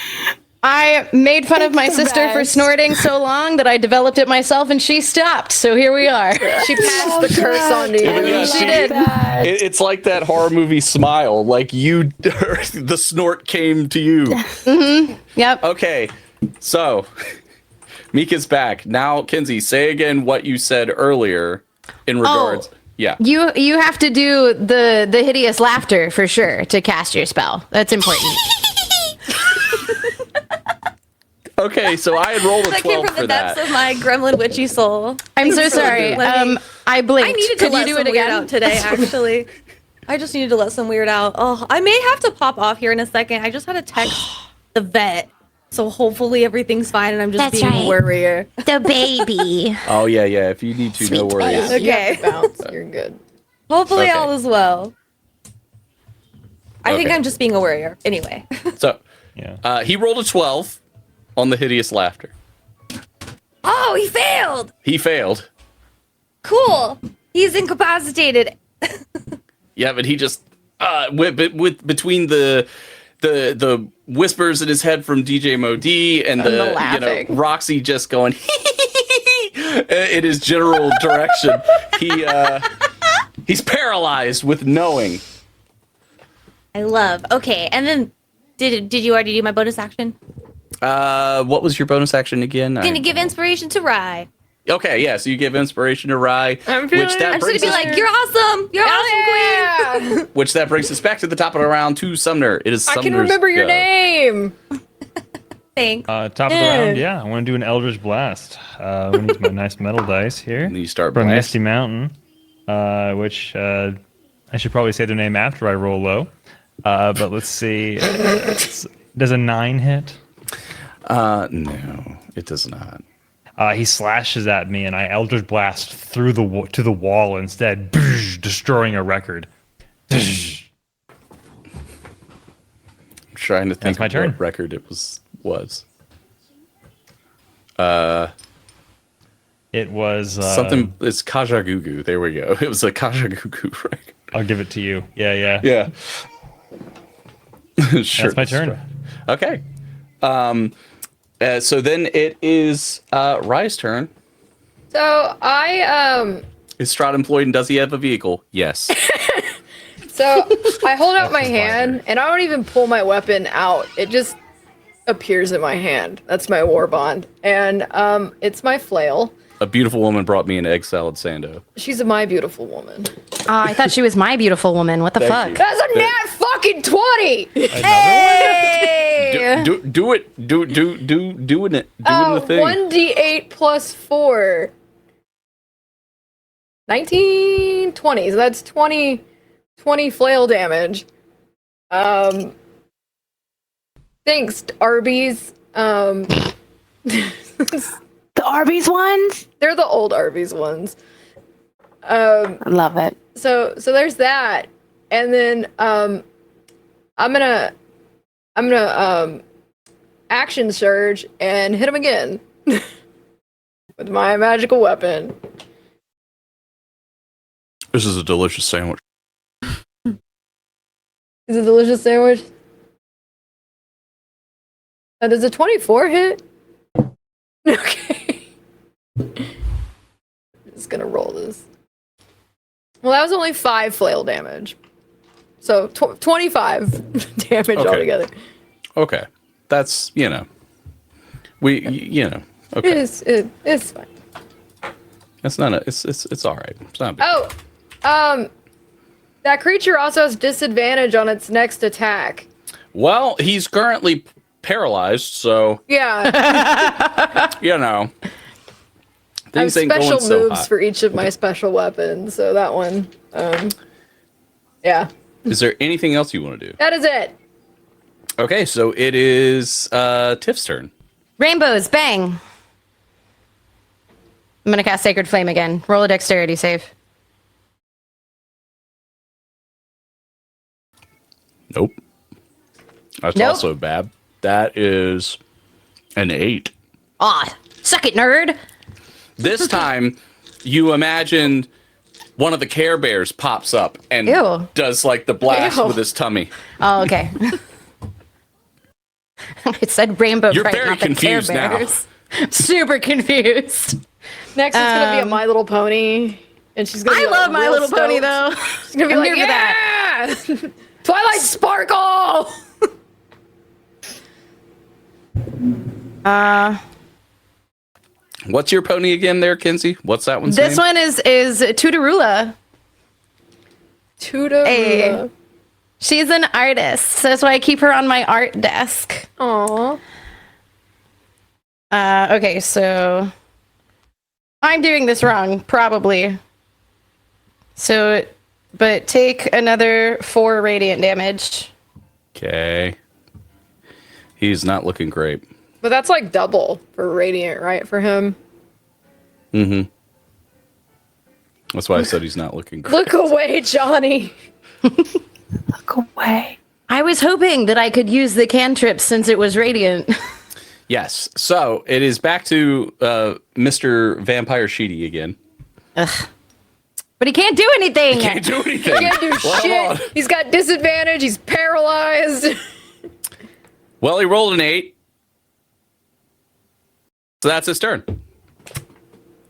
D: I made fun of my
F: It's the
D: sister for
F: best.
D: snorting so long that I developed it myself, and she stopped. So here we are.
B: She passed the curse on to you.
A: Yeah,
D: She did.
A: It's like that horror movie Smile. Like the snort came to you.
D: Yep.
A: Okay, so Mika's back. Now, Kinsey, say again what you said earlier in regards. Yeah.
D: You have to do the hideous laughter for sure to cast your spell. That's important.
A: Okay, so I had rolled a
E: That came
A: 12
E: from
A: for
E: the depths
A: that.
E: of my gremlin witchy soul.
D: I'm so
E: Thanks for
D: sorry.
E: letting me-
D: I blinked.
E: I needed to
D: Could
E: let
D: you do
E: some
D: it
E: weird
D: again
E: out today, actually. I just needed to let some weird out. Oh, I may have to pop off here in a second. I just had to text the vet. So hopefully everything's fine and I'm just
D: That's
E: being
D: right.
E: a warrior.
D: The baby.
A: Oh, yeah. If you need to, no worries.
B: You have
E: Okay.
B: to bounce. You're good.
E: Hopefully
A: Okay.
E: all is well. I think
A: Okay.
E: I'm just being a warrior. Anyway.
A: So
C: Yeah.
A: he rolled a 12 on the hideous laughter.
E: Oh, he failed.
A: He failed.
E: Cool. He's incapacitated.
A: Yeah, but he just with between the whispers in his head from DJ Modi and
B: the
A: the
B: laughing.
A: Roxy just going in his general direction. He's paralyzed with knowing.
E: I love. Okay, and then did you already do my bonus action?
A: What was your bonus action again?
E: I'm gonna give inspiration to Rye.
A: Okay, yeah. So you give inspiration to Rye,
B: I'm feeling-
A: which that
E: I'm just
A: brings
E: gonna be
A: us,
E: like, "You're awesome. You're awesome, queen."
A: which that brings us back to the top of the round to Sumner. It is
B: I
A: Sumner's
B: can remember your
A: go.
B: name.
E: Thanks.
C: Top of the round, yeah. I want to do an Eldritch Blast. I'm going to use my nice metal dice here.
A: And then you start
C: From Misty
A: blasting.
C: Mountain, which I should probably say their name after I roll low. But let's see. Does a 9 hit?
A: No, it does not.
C: He slashes at me, and I Eldritch Blast through to the wall instead, destroying a record.
A: I'm trying to think
C: my
A: of
C: turn.
A: what record it was.
C: It was
A: Something. It's Kajagoogoo. There we go. It was a Kajagoogoo record.
C: I'll give it to you. Yeah.
A: Yeah. Sure.
C: That's my turn.
A: Okay. So then it is Rye's turn.
B: So I
A: Is Strahd employed and does he have a vehicle? Yes.
B: So I hold out my hand and I don't even pull my weapon out. It just appears in my hand. That's my war bond. And it's my flail.
A: A beautiful woman brought me an egg salad sando.
B: She's my beautiful woman.
D: I thought she was my beautiful woman. What the
A: Thank
D: fuck?
A: you.
B: That's a nat fucking 20!
D: Hey!
A: Do it. Doing the thing.
B: 1d8 plus 4. 19, 20. So that's 20 flail damage. Thanks, Arby's.
F: The Arby's ones?
B: They're the old Arby's ones.
F: I love it.
B: So there's that. And then I'm gonna action surge and hit him again with my magical weapon.
A: This is a delicious sandwich.
B: Is it a delicious sandwich? Does a 24 hit? Okay. Just gonna roll this. Well, that was only 5 flail damage. So 25 damage
A: Okay.
B: altogether.
A: Okay. That's, You know. Okay.
B: It's fine.
A: It's not a. It's all right. It's not. A big
B: That creature also has disadvantage on its next attack.
A: Well, he's currently paralyzed, so
B: Yeah.
A: you know.
B: I have
A: Things ain't
B: special
A: going so
B: moves
A: hot.
B: for each of my special weapons, so that one, yeah.
A: Is there anything else you want to do?
B: That is it.
A: Okay, so it is Tiff's turn.
D: Rainbows, bang. I'm gonna cast Sacred Flame again. Roll a dexterity save.
A: Nope. That's
D: Nope.
A: also bad. That is an 8.
D: Aw, suck it, nerd.
A: This time, you imagine one of the Care Bears pops up and
D: Ew.
A: does like the blast
B: Ew.
A: with his tummy.
D: Oh, okay. It said rainbow
A: You're
D: fright,
A: very
D: not the Care
A: confused now.
D: Bears. Super confused.
B: Next, it's gonna be a My Little Pony, and she's gonna.
D: I
B: be, like,
D: love My
B: real
D: Little Pony
B: stoked.
D: though.
B: She's gonna be
D: I'm
B: like,
D: here for that.
B: yeah, Twilight Sparkle.
A: What's your pony again there, Kinsey? What's that one's
D: This
A: name?
D: one is Tutorula.
B: Tuda.
D: Hey. She's an artist, so that's why I keep her on my art desk.
B: Aw.
D: Okay, so I'm doing this wrong, probably. So, but take another 4 radiant damage.
A: Okay. He's not looking great.
B: But that's like double for Radiant, right? For him.
A: Mm-hmm. That's why I said he's not looking great.
B: Look away, Johnny.
F: Look away.
D: I was hoping that I could use the cantrip since it was radiant.
A: Yes. So it is back to Mr. Vampire Sheedy again.
D: But he can't do anything.
A: Can't do anything.
B: Can't do
A: Well,
B: shit. He's got disadvantage. He's paralyzed.
A: Well, he rolled an 8. So that's his turn.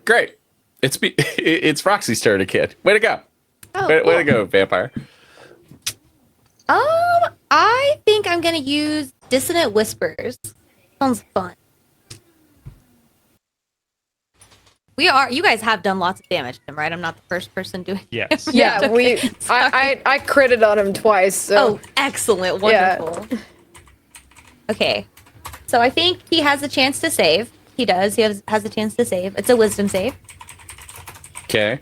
A: Great. It's Roxy's turn again. Way to go.
E: Oh,
A: Way
E: cool.
A: to go, Vampire.
E: I think I'm gonna use Dissonant Whispers. Sounds fun. You guys have done lots of damage to him, right? I'm not the first person doing
C: Yes.
B: Yeah,
E: Okay.
B: I critted on him twice. So.
E: Oh, excellent. Wonderful. Okay. So I think he has a chance to save. He does. He has a chance to save. It's a wisdom save.
A: Okay.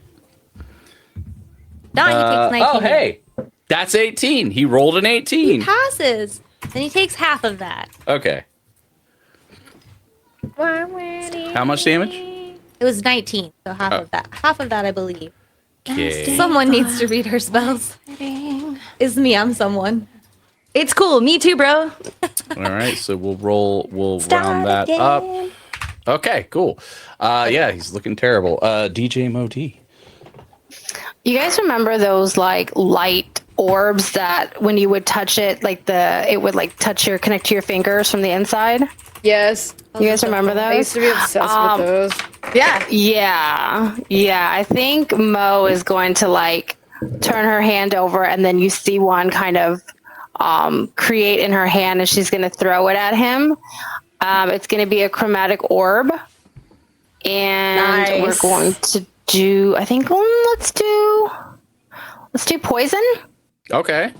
E: Don, he takes 19.
A: Oh, hey. That's 18. He rolled an 18.
E: He passes. And he takes half of that.
A: Okay. How much damage?
E: It was 19, so half of that. Half of that, I believe.
A: Okay.
E: Someone needs to read her spells. Is me, I'm someone.
D: It's cool. Me too, bro.
A: All right, so we'll round that up. Okay, cool. Yeah, he's looking terrible. DJ Modi.
F: You guys remember those like light orbs that when you would touch it, like it would like connect to your fingers from the inside?
B: Yes.
F: You guys remember
B: I used
F: those?
B: to be obsessed with those.
D: Yeah.
F: Yeah. I think Mo is going to like turn her hand over, and then you see one kind of create in her hand, and she's going to throw it at him. It's going to be a chromatic orb, and we're
D: Nice.
F: going to do. I think let's do poison.
A: Okay.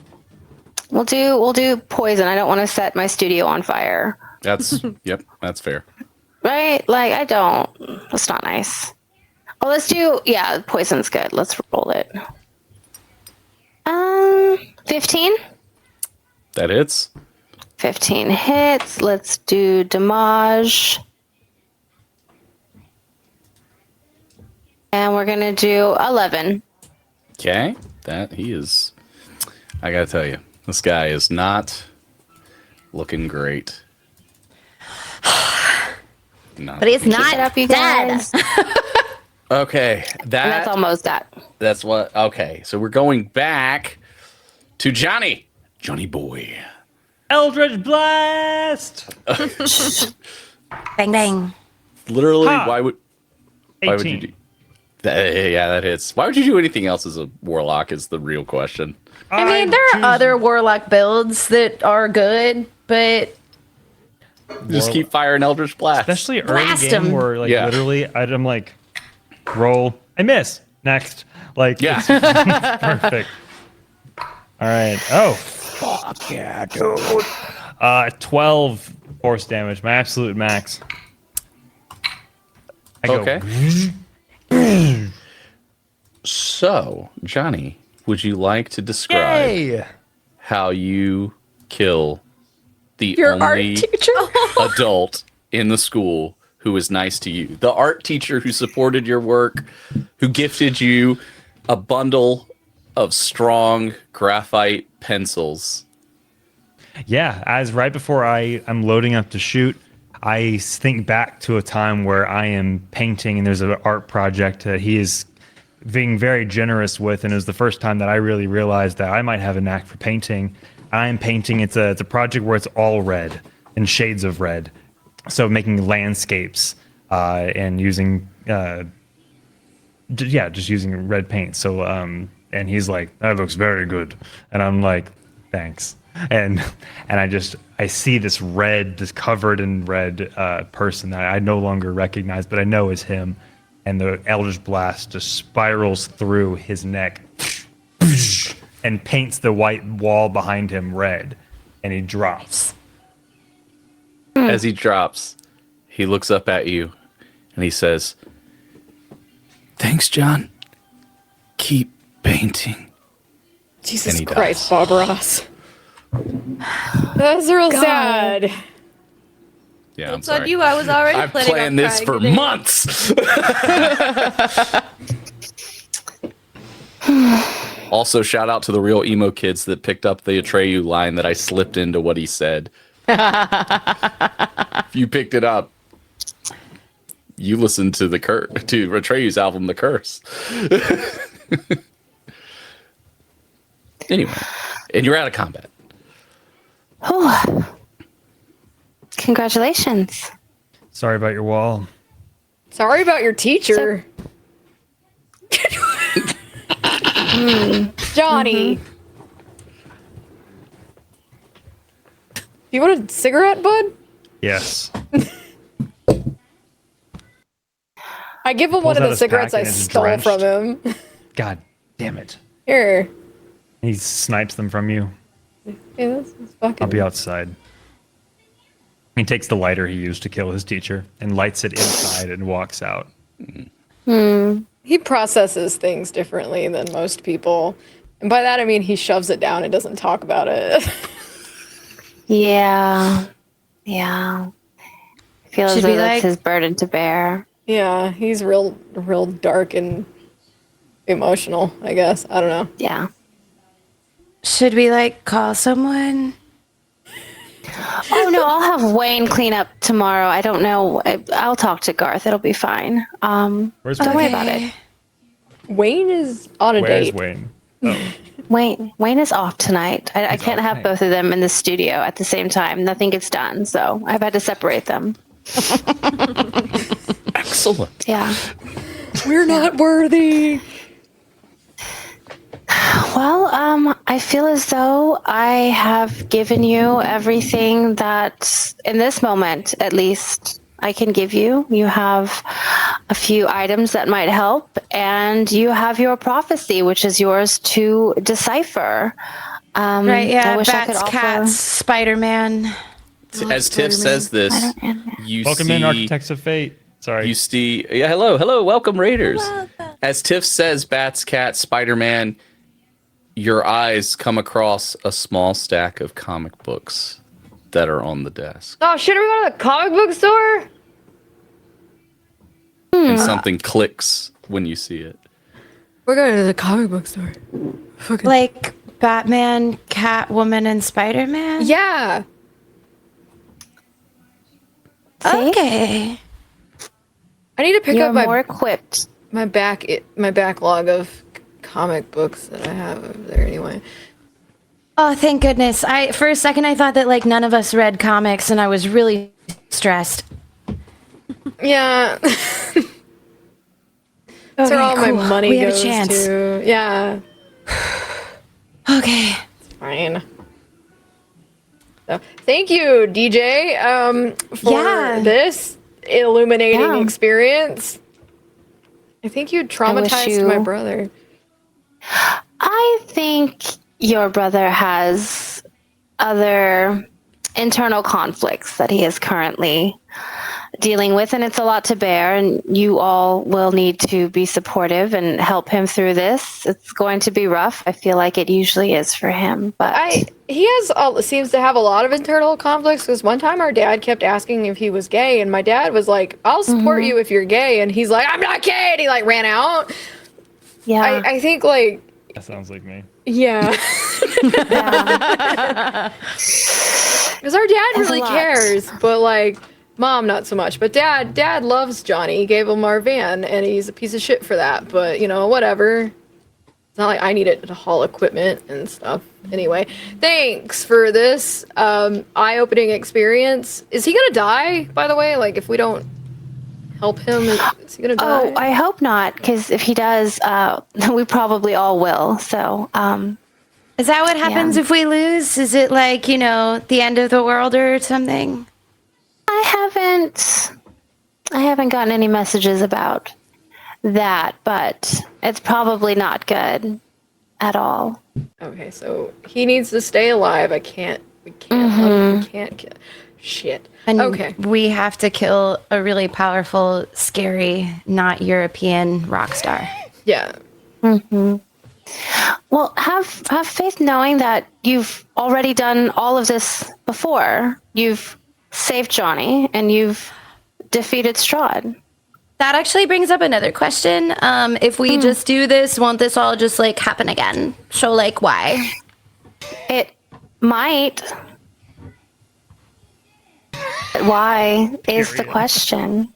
F: We'll do poison. I don't want to set my studio on fire.
A: That's yep, that's fair.
F: Right? Like, I don't. That's not nice. Oh, let's do, yeah, poison's good. Let's roll it. 15?
A: That hits.
F: 15 hits. Let's do damage. And we're going to do 11.
A: Okay. That he is I gotta tell you, this guy is not looking great. Not.
D: But he's
F: Keep
D: not
F: it up, you
D: dead.
F: guys.
A: Okay,
F: And that's almost that.
A: that's what. Okay, so we're going back to Johnny Boy.
C: Eldritch Blast!
D: Bang bang.
A: Literally,
C: Ha!
A: why would you
C: 18.
A: do that? Yeah, that hits. Why would you do anything else as a warlock? Is the real question.
D: I mean, there are other warlock builds that are good, but
A: Just keep firing Eldritch Blast.
C: Especially early
D: Blast
C: game
D: 'em.
C: where like
A: Yeah.
C: literally I'm like roll, I miss. Next. Like
A: Yeah.
C: it's perfect. All right. Oh, fuck yeah, dude. 12 force damage, my absolute max. I go,
A: Okay. So, Johnny, would you like to describe
C: Yay!
A: how you kill the
B: Your art
A: only
B: teacher?
A: adult in the school who was nice to you? The art teacher who supported your work, who gifted you a bundle of strong graphite pencils.
C: Yeah, as right before I'm loading up to shoot, I think back to a time where I am painting and there's an art project that he is being very generous with, and it was the first time that I really realized that I might have a knack for painting. I'm painting. It's a project where it's all red and shades of red, so making landscapes and using just using red paint. So and he's like, that looks very good, and I'm like, thanks. And I see this covered in red person that I no longer recognize, but I know is him. And the Eldritch Blast just spirals through his neck and paints the white wall behind him red, and he drops.
A: As he drops, he looks up at you and he says, "Thanks, John. Keep painting."
B: Jesus
A: And he
B: Christ,
A: dies.
B: Bob Ross. That's real sad.
A: Yeah, I'm
E: It's on
A: sorry.
E: you. I was already
A: I've
E: planning on
A: planned this
E: crying
A: for
E: today.
A: months. Also, shout out to the real emo kids that picked up the Atreyu line that I slipped into what he said. If you picked it up, you listened to to Atreyu's album, The Curse. Anyway, and you're out of combat.
F: Oh, congratulations.
C: Sorry about your wall.
B: Sorry about your teacher. Johnny. You want a cigarette, bud?
C: Yes.
B: I give him
C: Pulls
B: one of
C: out
B: the
C: his
B: cigarettes
C: pack
B: I
C: and it's
B: stole
C: drenched.
B: from him.
C: God damn it.
B: Here.
C: He snipes them from you.
B: Yeah, that's fucking.
C: I'll be outside. He takes the lighter he used to kill his teacher and lights it inside and walks out.
B: He processes things differently than most people. And by that I mean he shoves it down and doesn't talk about it.
F: Yeah. I feel as
D: Should
F: though
D: we,
F: that's
D: like-
F: his burden to bear.
B: Yeah, he's real dark and emotional, I guess. I don't know.
F: Yeah.
D: Should we like call someone?
F: Oh no, I'll have Wayne clean up tomorrow. I don't know. I'll talk to Garth. It'll be fine.
C: Where's
F: Don't
C: Wayne?
F: worry about it.
B: Wayne is on a
C: Where's
B: date.
C: Wayne?
F: Wayne is off tonight. I can't
C: off
F: have
C: tonight.
F: both of them in the studio at the same time. Nothing gets done, so I've had to separate them.
A: Excellent.
F: Yeah.
B: We're not worthy.
F: Well, I feel as though I have given you everything that, in this moment at least, I can give you. You have a few items that might help, and you have your prophecy, which is yours to decipher.
D: Right, yeah,
F: I wish I could
D: bats,
F: offer.
D: cats, Spider-Man.
A: As Tiff says this, you
C: Welcome
A: see,
C: in, Architects of Fate. Sorry.
A: you see, yeah, hello, welcome, Raiders. As Tiff says, bats, cats, Spider-Man, your eyes come across a small stack of comic books that are on the desk.
B: Oh, should we go to the comic book store?
A: And something clicks when you see it.
B: We're going to the comic book store. Fucking
D: Like Batman, Catwoman, and Spider-Man?
B: yeah.
F: See?
D: Okay.
B: I need to pick
F: You're
B: up
F: more equipped.
B: my backlog of comic books that I have over there anyway.
D: Oh, thank goodness. For a second I thought that like none of us read comics and I was really stressed.
B: Yeah. That's where all my money
D: we have
B: goes
D: a chance.
B: to. Yeah.
D: Okay.
B: Fine. So, thank you, DJ, for this illuminating experience. I think you traumatized my brother.
F: I think your brother has other internal conflicts that he is currently dealing with, and it's a lot to bear, and you all will need to be supportive and help him through this. It's going to be rough. I feel like it usually is for him, but
B: he seems to have a lot of internal conflicts, because one time our dad kept asking if he was gay, and my dad was like, I'll support you if you're gay, and he's like, I'm not gay, and he like ran out.
F: Yeah.
B: I think like
C: That sounds like me.
B: yeah. Because our dad really cares, but like mom not so much. But dad loves Johnny. He gave him our van, and he's a piece of shit for that. But you know, whatever. It's not like I needed to haul equipment and stuff. Anyway, thanks for this eye-opening experience. Is he gonna die, by the way? Like, if we don't help him, is he gonna die?
F: Oh, I hope not, because if he does, we probably all will. So,
D: Is that what happens if we lose? Is it like, the end of the world or something?
F: I haven't gotten any messages about that, but it's probably not good at all.
B: Okay, so he needs to stay alive. We can't kill. Shit.
D: And
B: okay.
D: we have to kill a really powerful, scary, not European rock star.
B: Yeah.
F: Well, have faith knowing that you've already done all of this before. You've saved Johnny, and you've defeated Strahd.
D: That actually brings up another question. If we just do this, won't this all just like happen again? So like, why?
F: It might. Why is the question?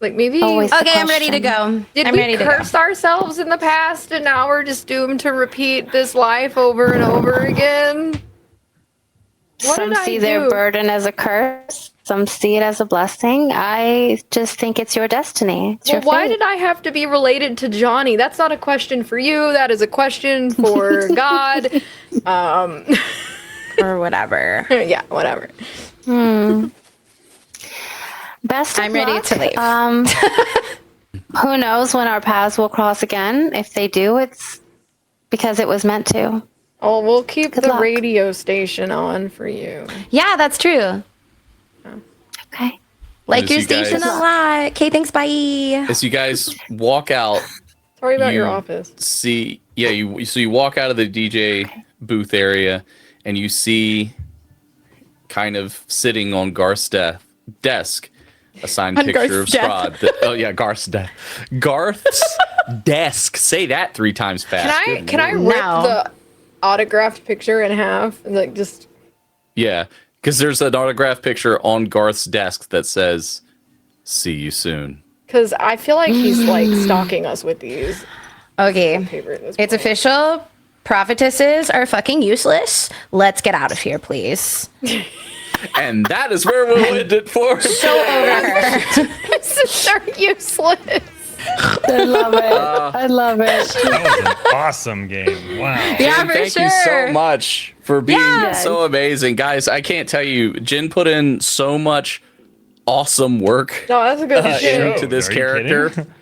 B: Like maybe.
F: Always the
D: Okay, I'm ready to
F: question.
D: go.
B: Did
D: I'm
B: we
D: ready to
B: curse ourselves in the past, and now we're just doomed to repeat this life over and over again? What
F: Some
B: did I
F: see their
B: do?
F: burden as a curse. Some see it as a blessing. I just think it's your destiny. It's
B: Well,
F: your
B: why
F: fate.
B: did I have to be related to Johnny? That's not a question for you. That is a question for God.
D: Or whatever.
B: Yeah, whatever.
F: Best of
D: I'm ready
F: luck.
D: to leave.
F: Who knows when our paths will cross again? If they do, it's because it was meant to.
B: Oh, we'll keep
F: Good
B: the
F: luck.
B: radio station on for you.
D: Yeah, that's true.
F: Okay.
D: Like
A: As
D: your
A: you
D: station
A: guys-
D: a lot. Okay, thanks, bye.
A: As you guys walk out,
B: Sorry about your
A: You-
B: office.
A: you walk out of the DJ booth area, and you see, kind of sitting on Garth's desk, a signed picture of
B: Garth's
A: Strahd. Garth's desk. Say that 3 times fast.
B: Can I rip
D: No.
B: the autographed picture in half and like just?
A: Yeah, because there's an autograph picture on Garth's desk that says, "See you soon."
B: Because I feel like he's like stalking us with these
D: Okay,
B: paper at this
D: it's
B: point.
D: official. Prophetesses are fucking useless. Let's get out of here, please.
A: And that is where we'll end it for.
B: Sisters are useless.
F: I love it. I love it.
C: That was an awesome game. Wow.
D: Yeah,
A: Jen,
D: for
A: thank
D: sure.
A: you so much for being
D: Yeah.
A: so amazing. Guys, I can't tell you, Jen put in so much awesome work
B: No, that's a good shit.
A: into this
C: Are you
A: character.
C: kidding?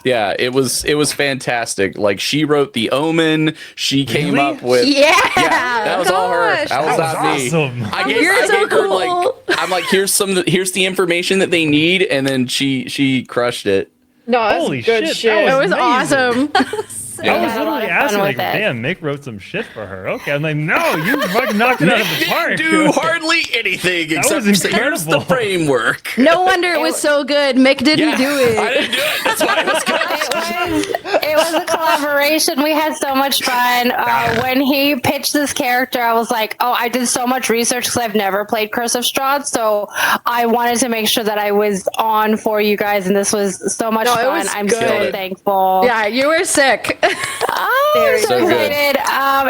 A: Yeah, it was fantastic. Like, she wrote The Omen. She came
C: Really?
A: up with
D: Yeah.
A: that was all her.
B: Gosh.
A: That was
C: That
A: not
C: was
A: me.
C: awesome.
D: You're so
A: gave her,
D: cool.
A: I'm like, here's the information that they need, and then she crushed it.
B: No, that's
C: Holy
B: good
C: shit,
B: shit.
C: that
D: It was
C: amazing.
D: awesome.
C: I was
F: had a lot
C: literally
F: of fun
C: asking, like,
F: with it.
C: damn, Mick wrote some shit for her. Okay, I'm like, no, you fucking knocked it out of the park.
A: Do hardly anything except
C: was
A: say, here's the
C: incredible.
A: framework.
D: No wonder it was so good. Mick didn't do
A: I
D: it.
A: didn't do it. That's why it was good.
F: It was a collaboration. We had so much fun. When he pitched this character, I was like, oh, I did so much research because I've never played Curse of Strahd. So I wanted to make sure that I was on for you guys. And this was so much
B: No, it
F: fun.
B: was
F: I'm
B: good.
F: so thankful.
D: Yeah, you were sick.
F: Oh, I'm so
A: So good.
F: excited.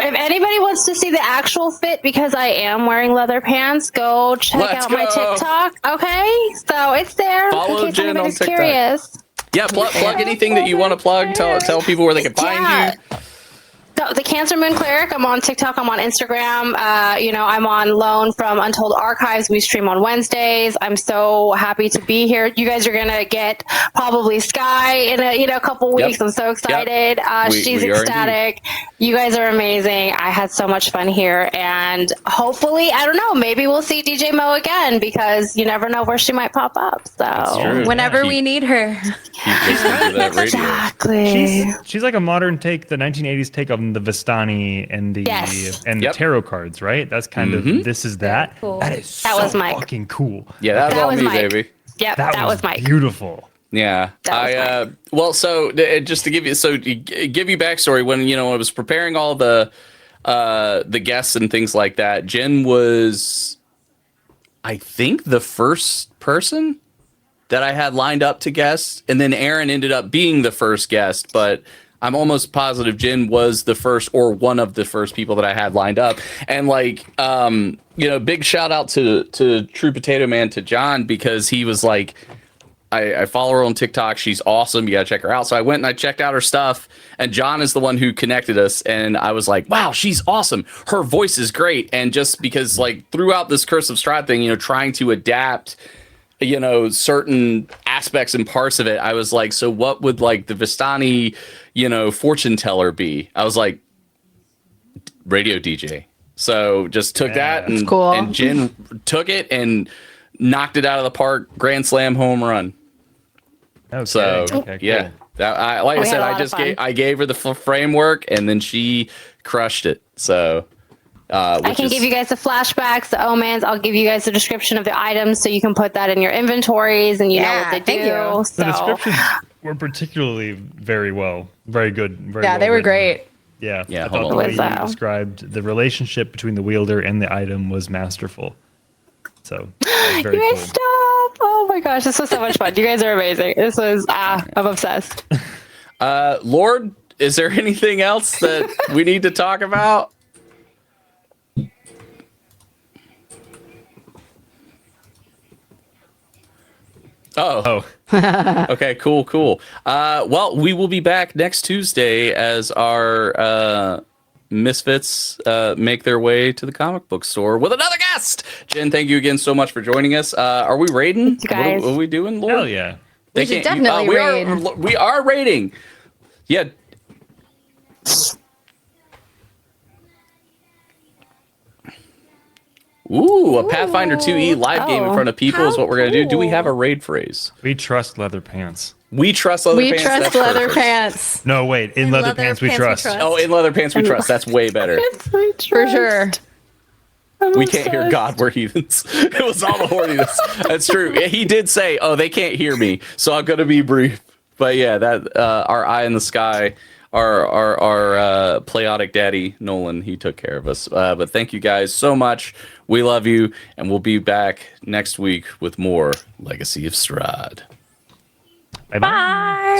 F: If anybody wants to see the actual fit, because I am wearing leather pants, go check
A: Let's
F: out my
A: go.
F: TikTok. Okay? So it's there.
A: Follow
F: in case
A: Jen on
F: anybody's
A: TikTok.
F: curious.
A: Yeah, plug anything that you want to plug. Tell people where they can find
F: Yeah.
A: you.
F: So the Cancer Moon Cleric. I'm on TikTok. I'm on Instagram. I'm on loan from Untold Archives. We stream on Wednesdays. I'm so happy to be here. You guys are gonna get probably Sky in a couple weeks.
A: Yep.
F: I'm so excited.
A: Yep.
F: She's
A: we are
F: ecstatic. You guys are amazing. I had so much fun here, and hopefully, I don't know, maybe we'll see DJ Mo again because you never know where she might pop up. So
D: Whenever we need her.
F: exactly.
C: She's like a modern take, the 1980s take on the Vistani and the the tarot cards, right? That's kind of this is that.
D: Cool.
C: That is
F: That
C: so
F: was Mike.
C: fucking cool.
A: Yeah, that was all me,
F: Mike.
A: baby.
F: Yep,
C: That was
F: Mike.
C: beautiful.
A: Yeah, just to give you backstory, when I was preparing all the guests and things like that, Jen was, I think, the first person that I had lined up to guest, and then Aaron ended up being the first guest, but I'm almost positive Jen was the first or one of the first people that I had lined up. And big shout out to True Potato Man, to John, because he was like, I follow her on TikTok. She's awesome. You got to check her out. So I went and I checked out her stuff, and John is the one who connected us. And I was like, wow, she's awesome. Her voice is great. And just because throughout this Curse of Strahd thing, trying to adapt, certain aspects and parts of it, I was like, so what would the Vistani, fortune teller be? I was like, radio DJ. So just took that, and,
B: cool.
A: and Jen took it and knocked it out of the park. Grand slam home run.
C: Okay.
A: So
C: Okay,
A: yeah,
C: cool.
A: that I said, I gave her the framework, and then she crushed it. So
F: I can give you guys the flashbacks, the omens. I'll give you guys the description of the items so you can put that in your inventories and you know what they
D: thank
F: do.
D: you.
F: So
C: The descriptions were particularly very good. Very
B: Yeah,
C: well
B: they were
C: written.
B: great.
C: Yeah,
A: Yeah,
C: I
A: hold
C: thought
A: on.
C: the way
F: Was,
C: you described the relationship between the wielder and the item was masterful. So that was very
F: you guys
C: cool.
F: stop. Oh my gosh, this was so much fun. You guys are amazing. This was I'm obsessed.
A: Lord, is there anything else that we need to talk about? Oh. Okay, cool. Well, we will be back next Tuesday as our misfits make their way to the comic book store with another guest. Jen, thank you again so much for joining us. Are we raiding?
F: You guys.
A: What are we doing, Lord?
C: Hell yeah.
A: They
B: should
A: can't-
B: definitely raid.
A: We are raiding. Yeah. Ooh, a Pathfinder 2E live game in front of people is what we're going to do. Do we have a raid phrase?
C: We trust leather pants.
A: We trust leather
B: We
A: pants.
B: trust
A: That's
B: leather
A: perfect.
B: pants
C: No, wait. In leather pants, we trust.
A: Oh, in leather pants we trust. That's way better.
B: for sure.
A: We can't hear God, we're heathens. It was all the horniness. That's true. He did say, "Oh, they can't hear me," so I'm gonna be brief. But yeah, that our eye in the sky, our Playotic daddy Nolan, he took care of us. But thank you guys so much. We love you, and we'll be back next week with more Legacy of Strahd.
C: Bye-bye.
D: Bye.